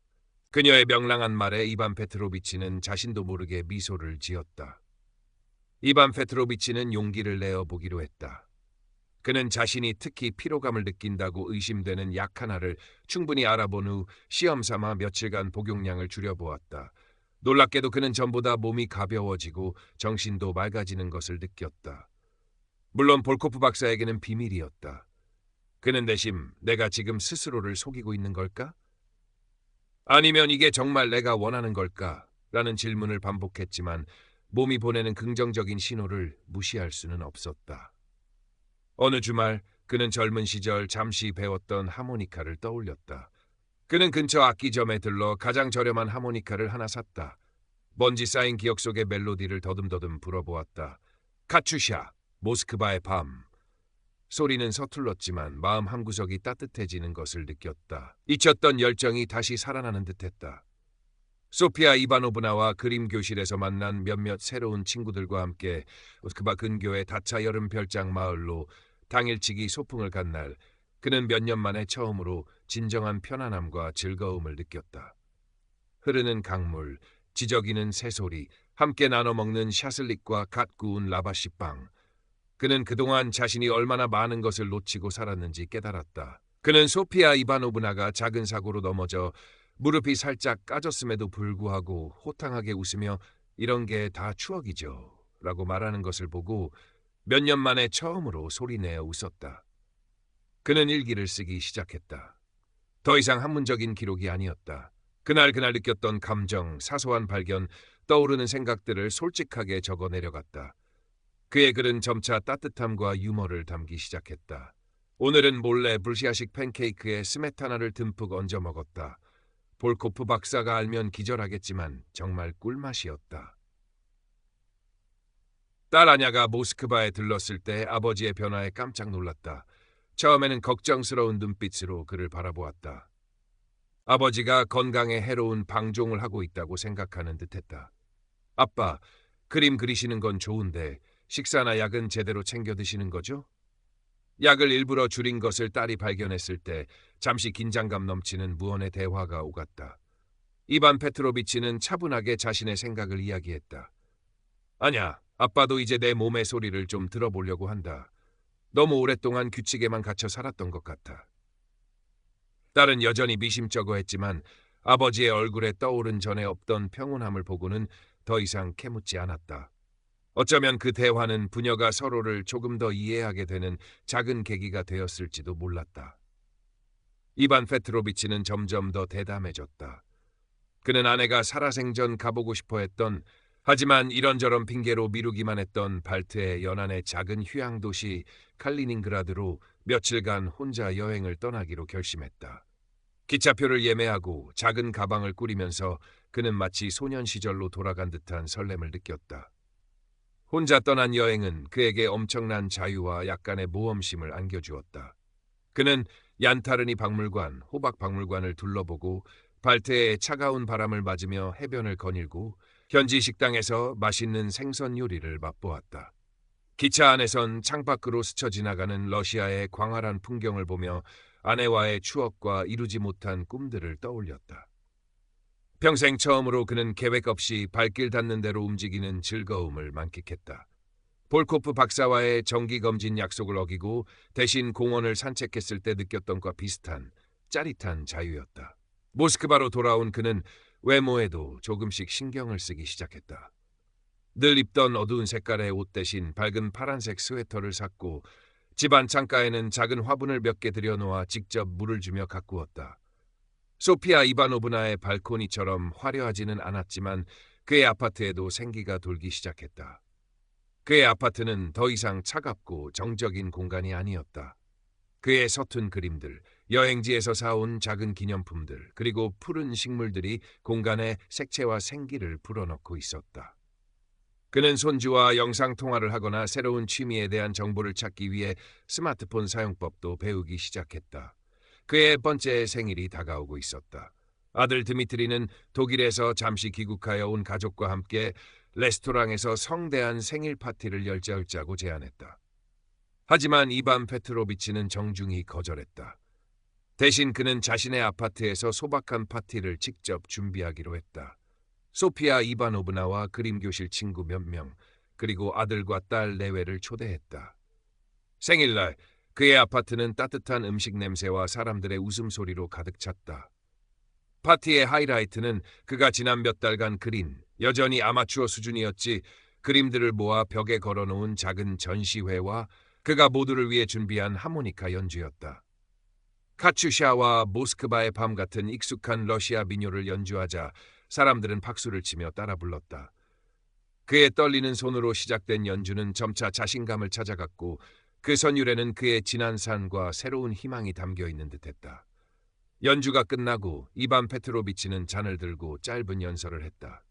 그녀의 명랑한 말에 이반 페트로비치는 자신도 모르게 미소를 지었다. 이반 페트로비치는 용기를 내어 보기로 했다. 그는 자신이 특히 피로감을 느낀다고 의심되는 약 하나를 충분히 알아본 후 시험 삼아 며칠간 복용량을 줄여보았다. 놀랍게도 그는 전보다 몸이 가벼워지고 정신도 맑아지는 것을 느꼈다. 물론 볼코프 박사에게는 비밀이었다. 그는 대신 내가 지금 스스로를 속이고 있는 걸까? 아니면 이게 정말 내가 원하는 걸까? 라는 질문을 반복했지만 몸이 보내는 긍정적인 신호를 무시할 수는 없었다. 어느 주말 그는 젊은 시절 잠시 배웠던 하모니카를 떠올렸다. 그는 근처 악기점에 들러 가장 저렴한 하모니카를 하나 샀다. 먼지 쌓인 기억 속의 멜로디를 더듬더듬 불어보았다. 카츄샤, 모스크바의 밤. 소리는 서툴렀지만 마음 한구석이 따뜻해지는 것을 느꼈다. 잊혔던 열정이 다시 살아나는 듯했다. 소피아 이바노브나와 그림 교실에서 만난 몇몇 새로운 친구들과 함께 모스크바 근교의 다차 여름 별장 마을로 당일치기 소풍을 간 날, 그는 몇 년 만에 처음으로 진정한 편안함과 즐거움을 느꼈다. 흐르는 강물, 지저귀는 새소리, 함께 나눠 먹는 샤슬릭과 갓 구운 라바시빵. 그는 그동안 자신이 얼마나 많은 것을 놓치고 살았는지 깨달았다. 그는 소피아 이바노브나가 작은 사고로 넘어져 무릎이 살짝 까졌음에도 불구하고 호탕하게 웃으며 "이런 게 다 추억이죠" 라고 말하는 것을 보고 몇 년 만에 처음으로 소리내어 웃었다. 그는 일기를 쓰기 시작했다. 더 이상 학문적인 기록이 아니었다. 그날 느꼈던 감정, 사소한 발견, 떠오르는 생각들을 솔직하게 적어 내려갔다. 그의 글은 점차 따뜻함과 유머를 담기 시작했다. 오늘은 몰래 불시아식 팬케이크에 스메타나를 듬뿍 얹어 먹었다. 볼코프 박사가 알면 기절하겠지만 정말 꿀맛이었다. 딸 아냐가 모스크바에 들렀을 때 아버지의 변화에 깜짝 놀랐다. 처음에는 걱정스러운 눈빛으로 그를 바라보았다. 아버지가 건강에 해로운 방종을 하고 있다고 생각하는 듯했다. "아빠, 그림 그리시는 건 좋은데 식사나 약은 제대로 챙겨 드시는 거죠?" 약을 일부러 줄인 것을 딸이 발견했을 때 잠시 긴장감 넘치는 무언의 대화가 오갔다. 이반 페트로비치는 차분하게 자신의 생각을 이야기했다. "아냐, 아빠도 이제 내 몸의 소리를 좀 들어보려고 한다. 너무 오랫동안 규칙에만 갇혀 살았던 것 같아." 딸은 여전히 미심쩍어했지만 아버지의 얼굴에 떠오른 전에 없던 평온함을 보고는 더 이상 캐묻지 않았다. 어쩌면 그 대화는 부녀가 서로를 조금 더 이해하게 되는 작은 계기가 되었을지도 몰랐다. 이반 페트로비치는 점점 더 대담해졌다. 그는 아내가 살아생전 가보고 싶어 했던, 하지만 이런저런 핑계로 미루기만 했던 발트해 연안의 작은 휴양도시 칼리닝그라드로 며칠간 혼자 여행을 떠나기로 결심했다. 기차표를 예매하고 작은 가방을 꾸리면서 그는 마치 소년 시절로 돌아간 듯한 설렘을 느꼈다. 혼자 떠난 여행은 그에게 엄청난 자유와 약간의 모험심을 안겨주었다. 그는 얀타르니 박물관, 호박 박물관을 둘러보고 발트해의 차가운 바람을 맞으며 해변을 거닐고 현지 식당에서 맛있는 생선 요리를 맛보았다. 기차 안에선 창밖으로 스쳐 지나가는 러시아의 광활한 풍경을 보며 아내와의 추억과 이루지 못한 꿈들을 떠올렸다. 평생 처음으로 그는 계획 없이 발길 닿는 대로 움직이는 즐거움을 만끽했다. 볼코프 박사와의 정기검진 약속을 어기고 대신 공원을 산책했을 때 느꼈던 것과 비슷한 짜릿한 자유였다. 모스크바로 돌아온 그는 외모에도 조금씩 신경을 쓰기 시작했다. 늘 입던 어두운 색깔의 옷 대신 밝은 파란색 스웨터를 샀고 집안 창가에는 작은 화분을 몇 개 들여놓아 직접 물을 주며 가꾸었다. 소피아 이바노브나의 발코니처럼 화려하지는 않았지만 그의 아파트에도 생기가 돌기 시작했다. 그의 아파트는 더 이상 차갑고 정적인 공간이 아니었다. 그의 서툰 그림들, 여행지에서 사온 작은 기념품들, 그리고 푸른 식물들이 공간에 색채와 생기를 불어넣고 있었다. 그는 손주와 영상통화를 하거나 새로운 취미에 대한 정보를 찾기 위해 스마트폰 사용법도 배우기 시작했다. 그의 번째 생일이 다가오고 있었다. 아들 드미트리는 독일에서 잠시 귀국하여 온 가족과 함께 레스토랑에서 성대한 생일 파티를 열자고 제안했다. 하지만 이반 페트로비치는 정중히 거절했다. 대신 그는 자신의 아파트에서 소박한 파티를 직접 준비하기로 했다. 소피아 이바노브나와 그림 교실 친구 몇 명, 그리고 아들과 딸 내외를 초대했다. 생일날 그의 아파트는 따뜻한 음식 냄새와 사람들의 웃음소리로 가득 찼다. 파티의 하이라이트는 그가 지난 몇 달간 그린, 여전히 아마추어 수준이었지, 그림들을 모아 벽에 걸어놓은 작은 전시회와 그가 모두를 위해 준비한 하모니카 연주였다. 카츄샤와 모스크바의 밤 같은 익숙한 러시아 민요를 연주하자 사람들은 박수를 치며 따라 불렀다. 그의 떨리는 손으로 시작된 연주는 점차 자신감을 찾아갔고 그 선율에는 그의 지난 삶과 새로운 희망이 담겨 있는 듯했다. 연주가 끝나고 이반 페트로비치는 잔을 들고 짧은 연설을 했다.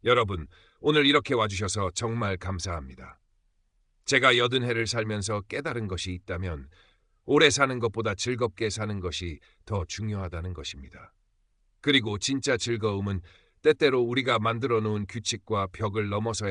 "여러분, 오늘 이렇게 와주셔서 정말 감사합니다. 제가 80해를 살면서 깨달은 것이 있다면 오래 사는 것보다 즐겁게 사는 것이 더 중요하다는 것입니다. 그리고 진짜 즐거움은 때때로 우리가 만들어 놓은 규칙과 벽을 넘어서야